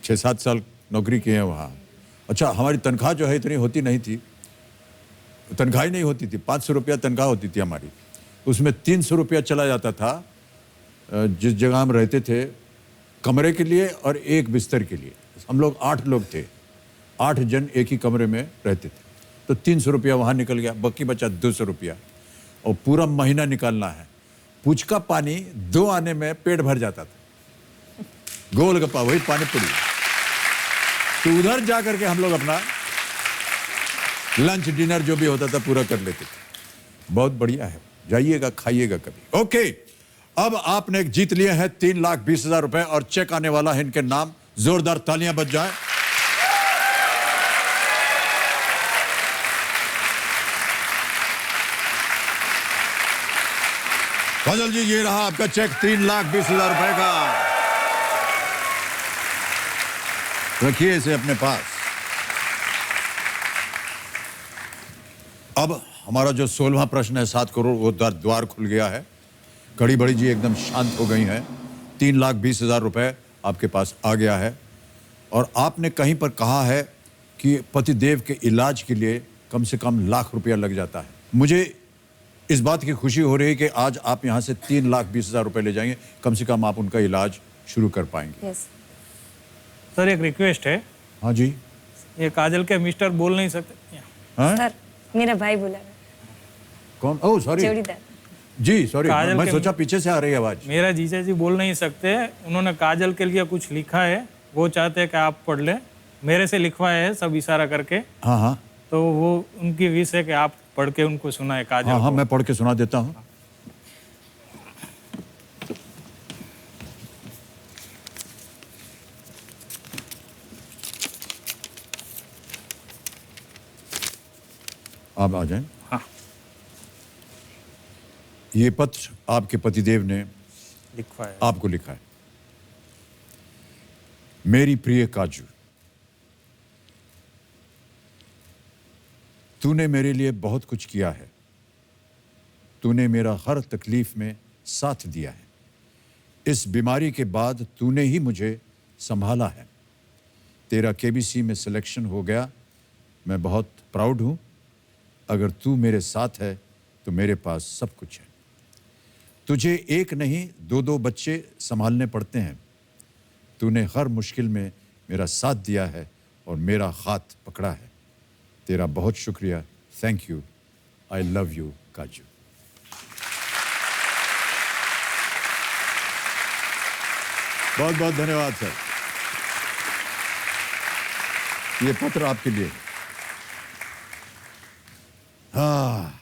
6-7 साल नौकरी किए हैं वहाँ। अच्छा, हमारी तनख्वाह जो है इतनी होती नहीं थी, तनख्वाह ही नहीं होती थी। 500 रुपया तनख्वाह होती थी हमारी। उसमें 300 रुपया चला जाता था जिस जगह हम रहते थे कमरे के लिए और एक बिस्तर के लिए। हम लोग 8 लोग थे, 8 जन एक ही कमरे में रहते थे। तो 300 रुपया वहाँ निकल गया, बाकी बचा 200 रुपया और पूरा महीना निकालना है। पुचका पानी 2 आने में पेट भर जाता था। गोलगप्पा वही पानी पूरी। तो उधर जा करके हम लोग अपना लंच डिनर जो भी होता था पूरा कर लेते थे। बहुत बढ़िया है, जाइएगा खाइएगा कभी। ओके, अब आपने जीत लिए हैं 3,20,000 रुपए और चेक आने वाला है इनके नाम। जोरदार तालियां बज जाएं। फजल जी, ये रहा आपका चेक 3,20,000 रुपए का। रखिए इसे अपने पास। अब हमारा जो 16वां प्रश्न है 7 करोड़ वो द्वार खुल गया है। कड़ी बड़ी जी एकदम शांत हो गई हैं। 3,20,000 रुपए आपके पास आ गया है और आपने कहीं पर कहा है कि पतिदेव के इलाज के लिए कम से कम लाख रुपया लग जाता है। मुझे इस बात की खुशी हो रही है कि आज आप यहाँ से 3,20,000 रुपए ले जाएंगे, कम से कम आप उनका इलाज शुरू कर पाएंगे। यस सर एक रिक्वेस्ट है, हाँ जी। ये काजल के मिस्टर बोल नहीं सकते। हाँ? सर, मेरा भाई बुला रहा है, कौन? ओह सॉरी जोड़ीदार। जी, सॉरी काजल मैं के- सोचा पीछे से आ रही है आवाज। मेरा जीजा जी बोल नहीं सकते, उन्होंने काजल के लिए कुछ लिखा है, वो चाहते हैं कि आप पढ़ लें। मेरे से लिखवाया है सब इशारा करके, हाँ हाँ तो वो उनकी विश है कि आप पढ़ के उनको सुनाए काजल हाँ हाँ को। मैं पढ़ के सुना देता हूँ। आप आ जाएं। हाँ। ये पत्र आपके पतिदेव ने लिखवाया है। आपको लिखा है। मेरी प्रिय काजू, तूने मेरे लिए बहुत कुछ किया है। तूने मेरा हर तकलीफ में साथ दिया है। इस बीमारी के बाद तूने ही मुझे संभाला है। तेरा केबीसी में सिलेक्शन हो गया, मैं बहुत प्राउड हूं। अगर तू मेरे साथ है तो मेरे पास सब कुछ है। तुझे एक नहीं 2-2 बच्चे संभालने पड़ते हैं। तूने हर मुश्किल में मेरा साथ दिया है और मेरा हाथ पकड़ा है। तेरा बहुत शुक्रिया। Thank you. I love you काजू। बहुत बहुत धन्यवाद सर। ये पत्र आपके लिए। हाँ,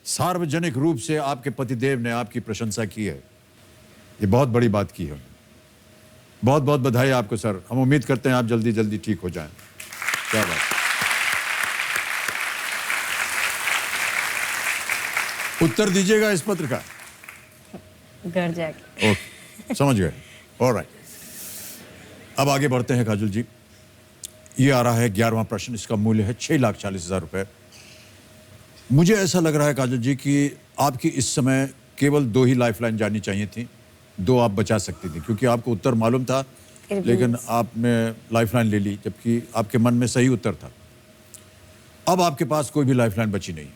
सार्वजनिक रूप से आपके पतिदेव ने आपकी प्रशंसा की है। ये बहुत बड़ी बात की है। बहुत बहुत बधाई आपको सर। हम उम्मीद करते हैं आप जल्दी जल्दी ठीक हो जाएं। क्या बात। उत्तर दीजिएगा इस पत्र का। घर जाके। ओके, समझ गए। ऑलराइट, अब आगे बढ़ते हैं काजल जी। ये आ रहा है 11वां प्रश्न। इसका मूल्य है 6,40,000 रुपए। मुझे ऐसा लग रहा है काजल जी कि आपकी इस समय केवल 2 ही लाइफलाइन जानी चाहिए थी। 2 आप बचा सकती थी क्योंकि आपको उत्तर मालूम था, फिर भी लेकिन आपने लाइफलाइन ले ली जबकि आपके मन में सही उत्तर था। अब आपके पास कोई भी लाइफलाइन बची नहीं।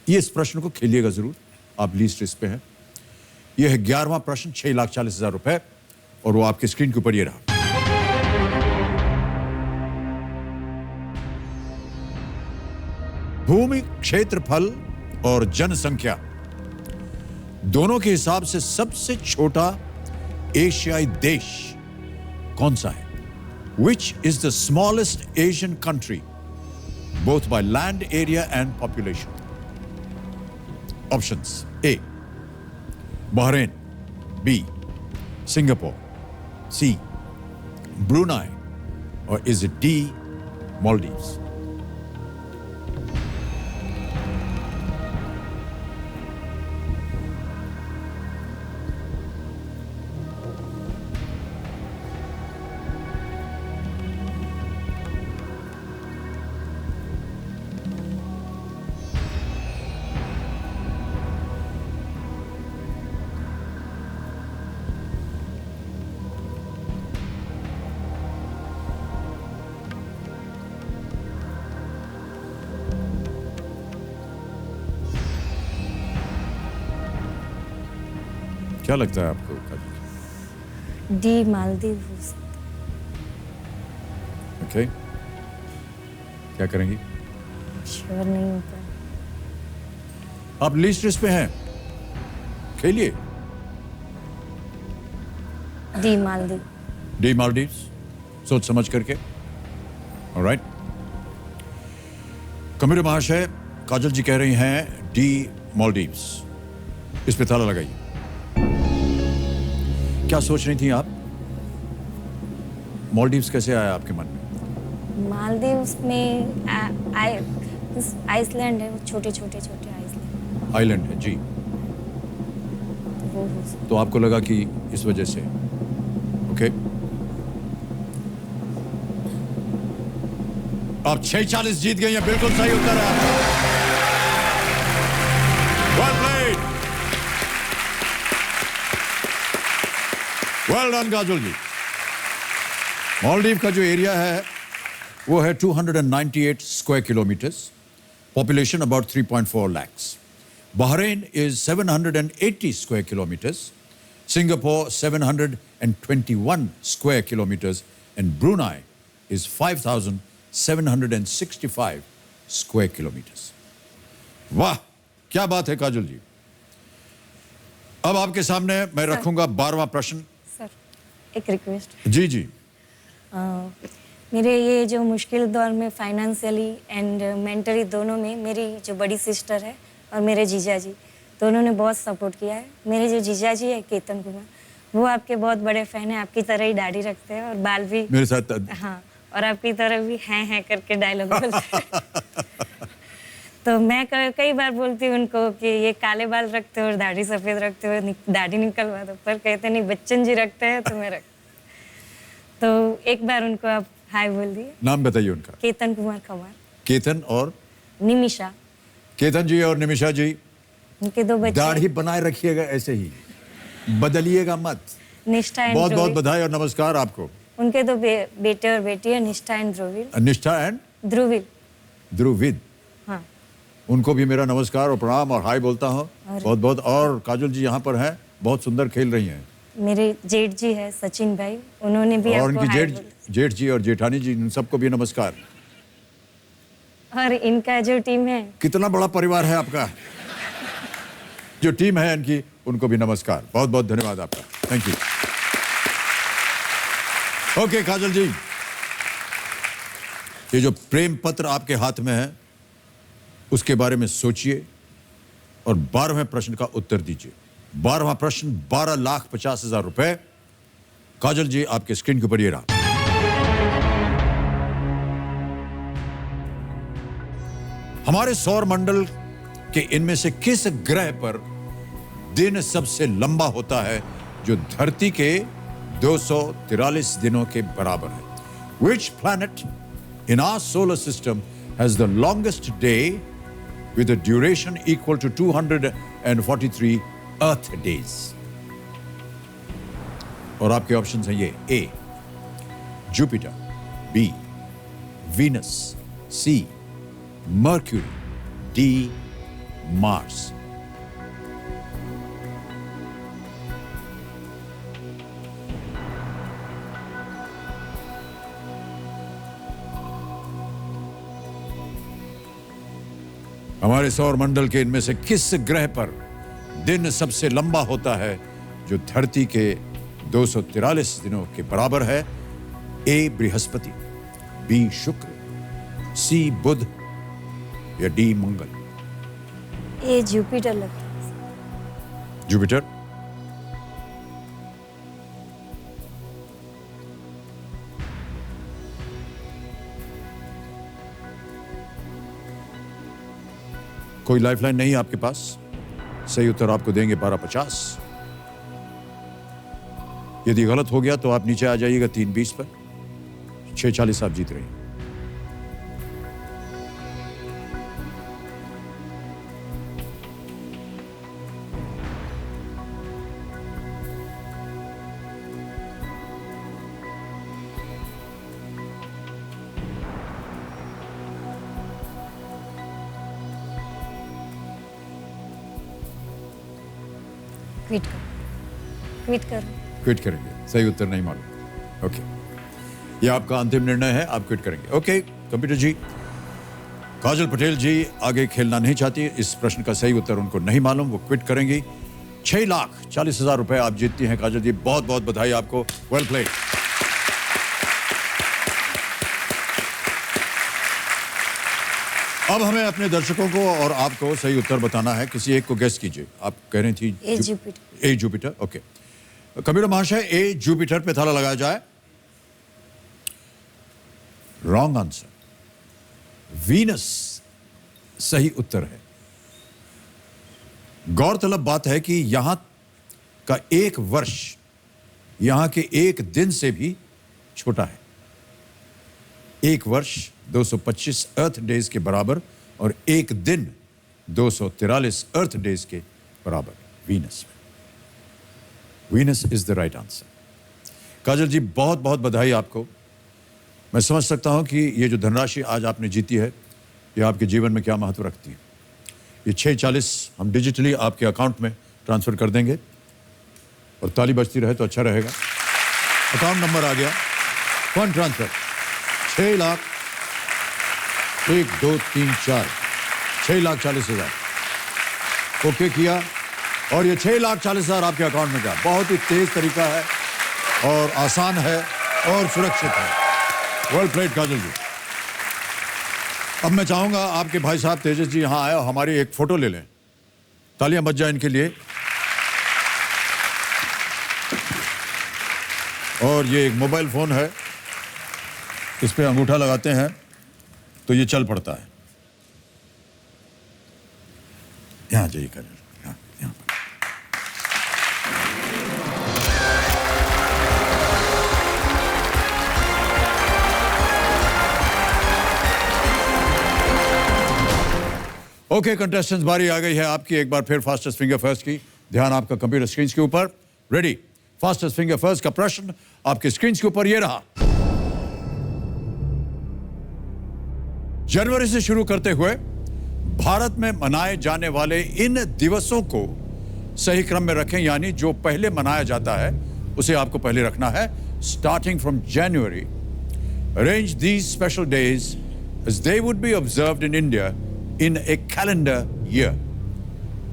ये इस प्रश्न को खेलिएगा जरूर। आप लीस्ट रिस्क पे हैं। यह है 11वां प्रश्न, 6,40,000 रुपए, और वो आपके स्क्रीन के ऊपर ये रहा। भूमि, क्षेत्रफल और जनसंख्या दोनों के हिसाब से सबसे छोटा एशियाई देश कौन सा है? Which is the smallest Asian country, both by land area and population? Options: A. Bahrain, B. Singapore, C. Brunei, or is it D. Maldives? क्या लगता है आपको काजल? डी मालदीव। ओके, क्या करेंगी? श्योर नहीं होता। आप लिस्ट रिस्क पे हैं, खेलिए। डी मालदीव। डी मालदीव्स, सोच समझ करके। ऑलराइट, कमिर महाशय, काजल जी कह रही हैं डी मालदीव्स। इस पे ताला लगाइए। क्या सोच रही थी आप? मालदीव्स कैसे आया आपके मन में? मालदीव्स में आइसलैंड है, वो छोटे छोटे छोटे आइसलैंड। आइलैंड है जी, वो हो सकता तो आपको लगा कि इस वजह से। ओके, अब 640 जीत गई हैं, बिल्कुल सही उत्तर है आपका। वेल प्लेड, वेल डन काजल जी। मालदीव का जो एरिया है वो है 298 square kilometres, population about 3.4 lakhs. Bahrain is 780 square kilometers, Singapore 721 square kilometers, and Brunei is 5,765 square kilometers. वाह, क्या बात है काजल जी। अब आपके सामने मैं रखूंगा 12वां प्रश्न। सर एक रिक्वेस्ट, जी जी। मेरे ये जो मुश्किल दौर में फाइनेंशियली एंड मेंटली दोनों में मेरी जो बड़ी सिस्टर है और मेरे जीजा जी दोनों ने बहुत सपोर्ट किया है। मेरे जो जीजा जी है केतन कुमार, वो आपके बहुत बड़े फैन हैं, आपकी तरह ही दाढ़ी रखते हैं और बाल भी मेरे साथ हाँ, और आपकी तरह भी हैं करके डायलॉग बोलते हैं। तो मैं कई बार बोलती हूँ उनको कि ये काले बाल रखते हो और दाढ़ी सफ़ेद रखते हो, दाढ़ी निकलवा दो, पर कहते नहीं बच्चन जी रखते हैं तो मैं रख। तो एक बार उनको आप हाय बोल दिए। नाम बताइए उनका। केतन कुमार खमार। केतन और निमिषा। केतन जी और निमिषा जी, उनके 2 बच्चे। दाढ़ी बनाए रखिएगा, ऐसे ही बदलिएगा मत। निष्ठा एंड बहुत बहुत ध्रुवील। बधाई और नमस्कार आपको। उनके 2 बेटे और बेटी है, निष्ठा एंड ध्रुवील। निष्ठा एंड ध्रुवील। ध्रुविद, हाँ। उनको भी मेरा नमस्कार और प्रणाम और हाय बोलता हूँ बहुत बहुत। और काजल जी यहाँ पर हैं, बहुत सुंदर खेल रही हैं। मेरे जेठ जी है सचिन भाई, उन्होंने भी और आपको उनकी हाय जेठ जी और जेठानी जी, इन सबको भी नमस्कार। और इनका जो टीम है, कितना बड़ा परिवार है आपका। जो टीम है इनकी, उनको भी नमस्कार। बहुत बहुत धन्यवाद आपका, थैंक यू। ओके काजल जी, ये जो प्रेम पत्र आपके हाथ में है उसके बारे में सोचिए और 12वें प्रश्न का उत्तर दीजिए। 12वां प्रश्न 12,50,000 रुपए। काजल जी आपके स्क्रीन के ऊपर ये रहा। हमारे सौर मंडल के इनमें से किस ग्रह पर दिन सबसे लंबा होता है जो धरती के 243 दिनों के बराबर है? Which planet in our solar system has the longest day with a duration equal to 243 Earth days? और आपके ऑप्शंस हैं ये: A Jupiter, B Venus, C mercury, D Mars. हमारे सौर मंडल के इनमें से किस ग्रह पर दिन सबसे लंबा होता है जो धरती के 243 दिनों के बराबर है? A बृहस्पति, B शुक्र, C बुध या D मंगल? ये जुपिटर लगता है। जुपिटर। कोई लाइफलाइन नहीं है आपके पास? सही उत्तर आपको देंगे 12,50। यदि गलत हो गया तो आप नीचे आ जाइएगा 320 पर। 640 आप जीत रहे हैं। क्विट कर। क्विट करेंगे? सही उत्तर नहीं मालूम। ओके, ये आपका अंतिम निर्णय है, आप क्विट करेंगे। ओके कंप्यूटर जी, काजल पटेल जी आगे खेलना नहीं चाहती, इस प्रश्न का सही उत्तर उनको नहीं मालूम, वो क्विट करेंगी। 6,40,000 रुपए आप जीतती हैं काजल जी, बहुत बहुत बधाई आपको, वेल प्लेड। अब हमें अपने दर्शकों को और आपको सही उत्तर बताना है, किसी एक को गेस कीजिए। आप कह रही थी ए जुपिटर। ए जुपिटर, ओके। कंप्यूटर महाशय, ए जुपिटर पे ताला लगाया जाए। रॉन्ग आंसर, वीनस सही उत्तर है। गौरतलब बात है कि यहां का एक वर्ष यहां के एक दिन से भी छोटा है। एक वर्ष 225 अर्थ डेज के बराबर और एक दिन 243 अर्थ डेज के बराबर वीनस में। Venus is the right answer. Kajal ji, बहुत बहुत बधाई आपको। मैं समझ सकता हूं कि ये जो धनराशि आज आपने जीती है ये आपके जीवन में क्या महत्व रखती है। ये 640 हम डिजिटली आपके अकाउंट में ट्रांसफर कर देंगे और ताली बजती रहे तो अच्छा रहेगा। अकाउंट नंबर आ गया, फंड ट्रांसफर 6,01,2,3,4 6,40,000 ओके किया और ये 6,40,000 आपके अकाउंट में गया। बहुत ही तेज तरीका है और आसान है और सुरक्षित है। वेल प्लेड काजल जी। अब मैं चाहूंगा आपके भाई साहब तेजस जी यहाँ आए और हमारी एक फोटो ले लें। तालियां बज जाए इनके लिए। और ये एक मोबाइल फोन है, इस पे अंगूठा लगाते हैं तो ये चल पड़ता है। यहाँ जाइए काजल, यहाँ पर। ओके कंटेस्टेंट्स, बारी आ गई है आपकी एक बार फिर फास्टेस्ट फिंगर फर्स्ट की। ध्यान आपका कंप्यूटर स्क्रीन के ऊपर। रेडी? फास्टेस्ट फिंगर फर्स्ट का प्रश्न आपके स्क्रीन के ऊपर ये रहा। जनवरी से शुरू करते हुए भारत में मनाए जाने वाले इन दिवसों को सही क्रम में रखें, यानी जो पहले मनाया जाता है उसे आपको पहले रखना है। Starting from January, arrange these special days as they would be observed in India in a calendar year.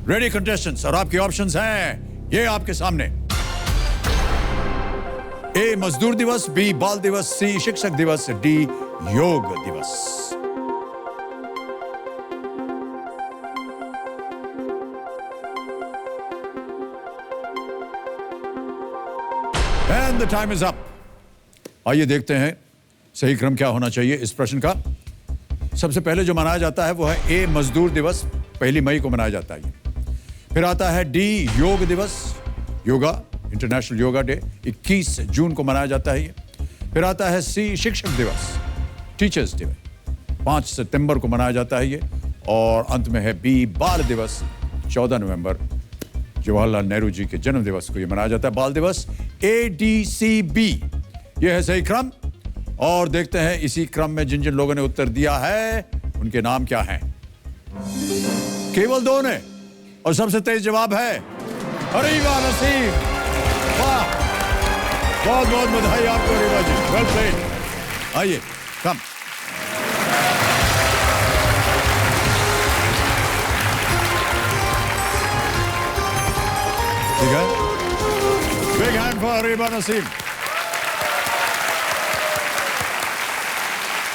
Ready contestants? और आपके ऑप्शंस हैं ये आपके सामने। ए मजदूर दिवस, बी बाल दिवस, सी शिक्षक दिवस, डी योग दिवस। And the time is up. आइए देखते हैं सही क्रम क्या होना चाहिए इस प्रश्न का। सबसे पहले जो मनाया जाता है वो है ए मजदूर दिवस, 1 मई को मनाया जाता है। फिर आता है डी योग दिवस, योगा, इंटरनेशनल योगा डे, 21 जून को मनाया जाता है ये। फिर आता है सी शिक्षक दिवस, टीचर्स डे, 5 सितंबर को मनाया जाता है ये। और अंत में है बी बाल दिवस, 14 नवंबर जवाहरलाल नेहरू जी के जन्म दिवस को ये मनाया जाता है बाल दिवस। ADCB ये है सही क्रम। और देखते हैं इसी क्रम में जिन जिन लोगों ने उत्तर दिया है उनके नाम क्या हैं। केवल 2 ने, और सबसे तेज जवाब है अरीबा नसीम। वाह, बहुत बहुत बधाई आपको अरीबा जी, वेल प्लेड। आइए कम। ठीक है, big hand for Areeba Naseem.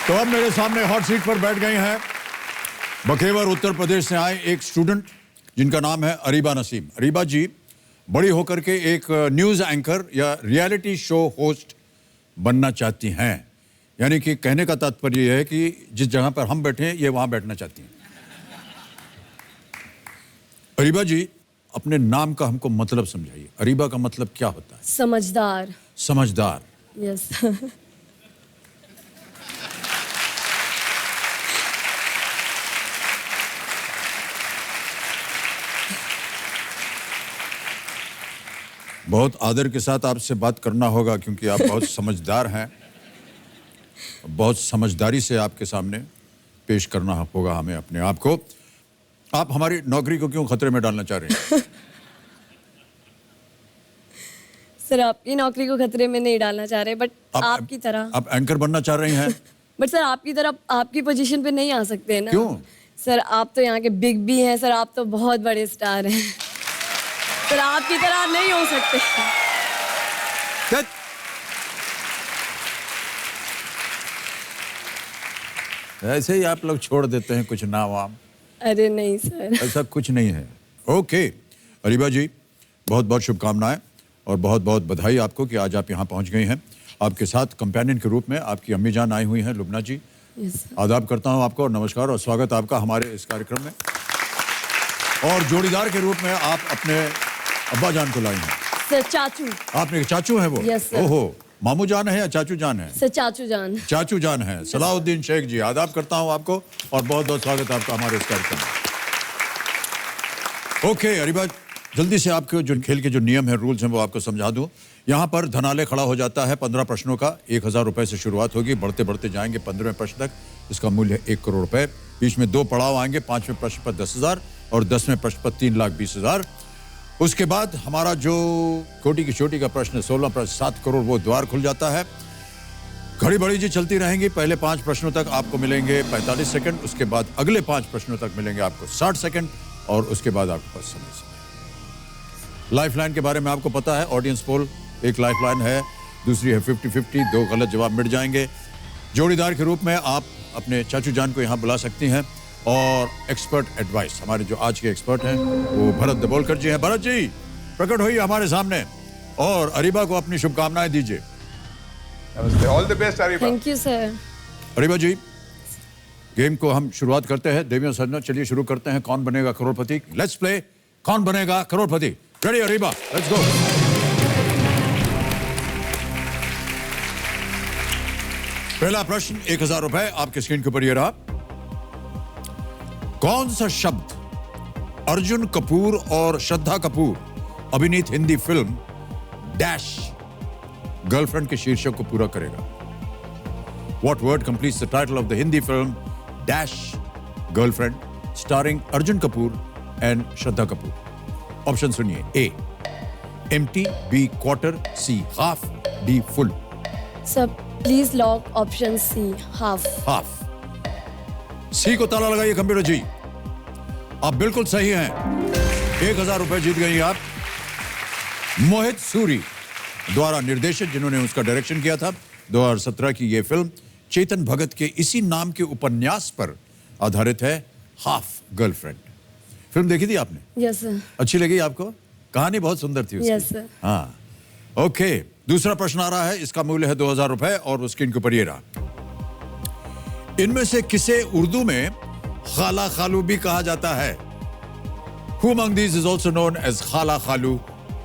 तो अब मेरे सामने हॉट सीट पर बैठ गए हैं बखेवर उत्तर प्रदेश से आए एक स्टूडेंट जिनका नाम है अरीबा नसीम। अरीबा जी बड़ी होकर के एक न्यूज़ एंकर या रियलिटी शो होस्ट बनना चाहती हैं, यानी कि कहने का तात्पर्य यह है कि जिस जगह पर हम बैठे हैं ये वहां बैठना चाहती हैं। अरीबा जी, अपने नाम का हमको मतलब समझाइए। अरीबा का मतलब क्या होता है? समझदार। समझदार। यस। बहुत आदर के साथ आपसे बात करना होगा क्योंकि आप बहुत समझदार हैं। बहुत समझदारी से आपके सामने पेश करना होगा हमें अपने आप को। आप हमारी नौकरी को क्यों खतरे में डालना चाह रहे हैं? सर, आपकी नौकरी को खतरे में नहीं डालना चाह रहे, बट आपकी तरह। आप एंकर बनना चाह रही हैं? बट सर, आपकी तरह आपकी पोजीशन पे नहीं आ सकते हैं ना। क्यों? सर, आप तो यहाँ के बिग बी हैं सर, आप तो बहुत बड़े स्टार हैं सर, आपकी तरह नहीं हो सकते। ऐसे ही आप लोग छोड़ देते हैं कुछ नाम वाम। अरे नहीं सर, ऐसा कुछ नहीं है। ओके अरीबा जी, बहुत बहुत शुभकामनाएं और बहुत बहुत बधाई आपको कि आज आप यहाँ पहुँच गई हैं। आपके साथ कंपेनियन के रूप में आपकी अम्मी जान आई हुई हैं, लुबना जी। आदाब करता हूँ आपको और नमस्कार और स्वागत आपका हमारे इस कार्यक्रम में। और जोड़ीदार के रूप में आप अपने अब्बा जान को लाई हैं। सर चाचू। आपने चाचू हैं वो? Yes sir. ओहो, मामू जान है या चाचू जान है? सर चाचू जान। चाचू जान है। सलाउद्दीन शेख जी, आदाब करता हूं आपको और बहुत बहुत स्वागत है आपका हमारे इस कार्यक्रम में। ओके अरीबा, जल्दी से आपके जो खेल के जो नियम है, रूल्स हैं, वो आपको समझा दूं। यहाँ पर धनालय खड़ा हो जाता है 15 प्रश्नों का। 1000 रुपए से शुरुआत होगी, बढ़ते बढ़ते जाएंगे 15वें प्रश्न तक। इसका मूल्य है 1 करोड़ रुपए। बीच में 2 पड़ाव आएंगे, 5वें प्रश्न पर 10,000 और 10वें प्रश्न पर 3,20,000। उसके बाद हमारा जो कोटी की चोटी का प्रश्न 16 प्रश्न 7 करोड़, वो द्वार खुल जाता है। घड़ी बड़ी जी चलती रहेंगी। पहले 5 प्रश्नों तक आपको मिलेंगे 45 सेकंड, उसके बाद अगले 5 प्रश्नों तक मिलेंगे आपको 60 सेकंड और उसके बाद आपके पास समय। लाइफलाइन के बारे में आपको पता है, ऑडियंस पोल एक लाइफलाइन है, दूसरी है 50-50, 2 गलत जवाब मिट जाएंगे। जोड़ीदार के रूप में आप अपने चाचू जान को यहाँ बुला सकती हैं। और एक्सपर्ट एडवाइस, हमारे जो आज के एक्सपर्ट हैं वो भरत दबोलकर जी हैं। भरत जी प्रकट होइए हमारे सामने और अरीबा को अपनी शुभकामनाएं दीजिए। नमस्ते, all the best Areeba. Thank you sir. Areeba ji, game को हम शुरुआत करते हैं। देवियों सज्जनों, चलिए शुरू करते हैं कौन बनेगा करोड़पति। Let's play Kaun Banega Crorepati. Ready Ariba, let's go. पहला प्रश्न 1000 रुपए आपके स्क्रीन के ऊपर ये रहा। कौन सा शब्द अर्जुन कपूर और श्रद्धा कपूर अभिनीत हिंदी फिल्म डैश गर्लफ्रेंड के शीर्षक को पूरा करेगा? What word completes the title of the Hindi film Dash Girlfriend starring Arjun Kapoor and Shraddha Kapoor? Option सुनिए। A empty, B quarter, C half, D full. Sir please lock option C half. Half. C को ताला लगाइए computer जी। आप बिल्कुल सही हैं। 1000 रुपए जीत गई आप। मोहित सूरी द्वारा निर्देशित, जिन्होंने उसका डायरेक्शन किया था, 2017 की यह फिल्म चेतन भगत के इसी नाम के उपन्यास पर आधारित है, हाफ गर्लफ्रेंड। फिल्म देखी थी आपने? Yes sir. अच्छी लगी आपको? कहानी बहुत सुंदर थी उसकी। Yes sir. हाँ, ओके। दूसरा प्रश्न आ रहा है, इसका मूल्य है 2000 रुपए और स्क्रीन के ऊपर ये रहा। इनमें से किसे उर्दू में खाला खालू भी कहा जाता है? Who among these is also known as खाला खालू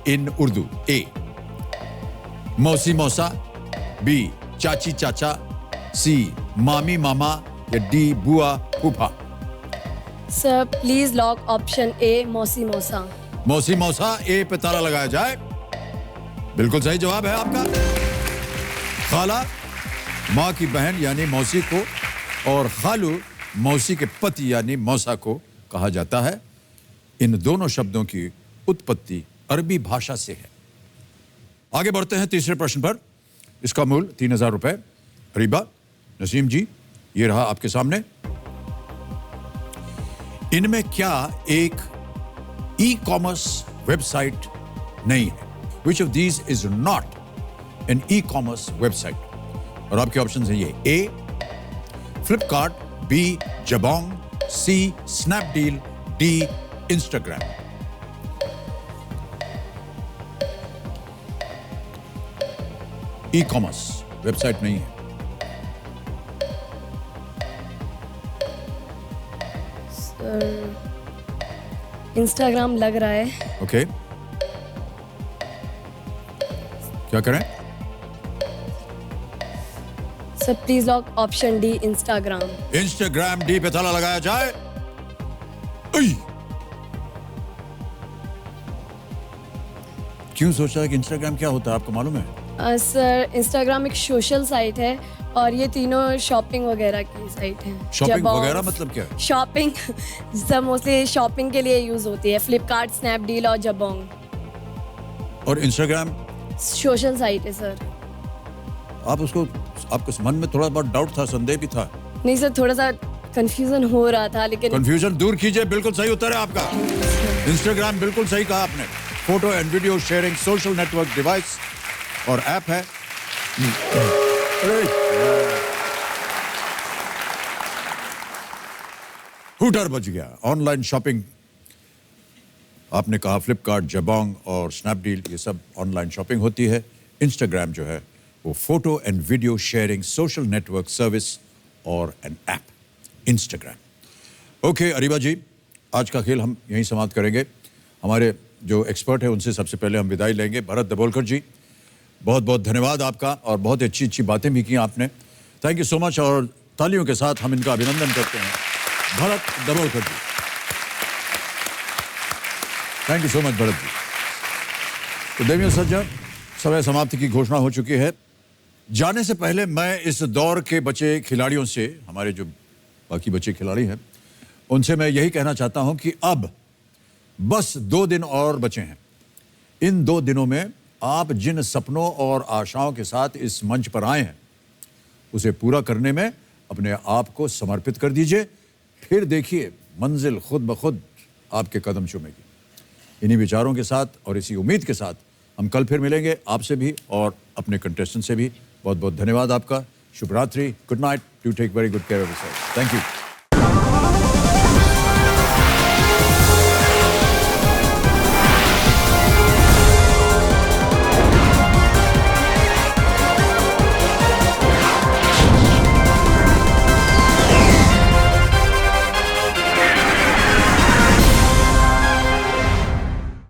in उर्दू? A मौसी मौसा, B चाची चाचा, C मामी मामा या D बुआ फूफा? सर प्लीज लॉक ऑप्शन ए मौसी मौसा। मौसी मौसा, ए पे ताला लगाया जाए। बिल्कुल सही जवाब है आपका। खाला माँ की बहन यानी मौसी को और खालू मौसी के पति यानी मौसा को कहा जाता है। इन दोनों शब्दों की उत्पत्ति अरबी भाषा से है। आगे बढ़ते हैं तीसरे प्रश्न पर। इसका मूल्य 3000 रुपए। अरीबा, नसीम जी, ये रहा आपके सामने। इनमें क्या एक ई कॉमर्स वेबसाइट नहीं है? Which of these is not an e-commerce website? और आपके ऑप्शन हैं ये। A Flipkart, B Jabong, C Snapdeal, D Instagram. E-commerce website नहीं है। सर इंस्टाग्राम लग रहा है। ओके, क्या करें? Sir please lock option D Instagram. Instagram, D पे ताला लगाया जाए। उई! क्यों सोचा कि इंस्टाग्राम क्या होता है, आपको मालूम है? सर इंस्टाग्राम एक सोशल साइट है और ये तीनों शॉपिंग वगैरह की साइट है। शॉपिंग वगैरह मतलब क्या है? शॉपिंग सर मोस्टली शॉपिंग के लिए यूज होती है। फ्लिपकार्ट, स्नैपडील और जबोंग। और इंस्टाग्राम सोशल साइट है सर। आपको मन में थोड़ा बहुत डाउट था, संदेह भी था? नहीं सर, थोड़ा सा कंफ्यूजन हो रहा था, लेकिन कंफ्यूजन दूर कीजिए। बिल्कुल सही उत्तर है आपका। इंस्टाग्राम बिल्कुल सही कहा आपने। Photo and video sharing social network device और ऐप है। हूटर बज गया। ऑनलाइन शॉपिंग आपने कहा, फ्लिपकार्ट, जबोंग और स्नैपडील, ये सब ऑनलाइन शॉपिंग होती है। इंस्टाग्राम जो है वो photo and video sharing social network service और an app, Instagram. Okay Ariba ji, आज का खेल हम यहीं समाप्त करेंगे। हमारे जो एक्सपर्ट हैं उनसे सबसे पहले हम विदाई लेंगे। भरत दबोलकर जी, बहुत बहुत धन्यवाद आपका और बहुत अच्छी अच्छी बातें भी की आपने। थैंक यू सो मच और तालियों के साथ हम इनका अभिनंदन करते हैं। Bharat Dabolkar ji, thank you so much Bharat ji. तो देवियों सज्जन, समय समाप्ति की घोषणा हो चुकी है। जाने से पहले मैं इस दौर के बचे खिलाड़ियों से, हमारे जो बाकी बचे खिलाड़ी हैं, उनसे मैं यही कहना चाहता हूं कि अब बस 2 दिन और बचे हैं। इन 2 दिनों में आप जिन सपनों और आशाओं के साथ इस मंच पर आए हैं, उसे पूरा करने में अपने आप को समर्पित कर दीजिए। फिर देखिए मंजिल खुद ब खुद आपके कदम चूमेगी। इन्हीं विचारों के साथ और इसी उम्मीद के साथ हम कल फिर मिलेंगे, आपसे भी और अपने कंटेस्टेंट से भी। बहुत बहुत धन्यवाद आपका। शुभ रात्रि, good night, do take very good care of yourself. Thank you.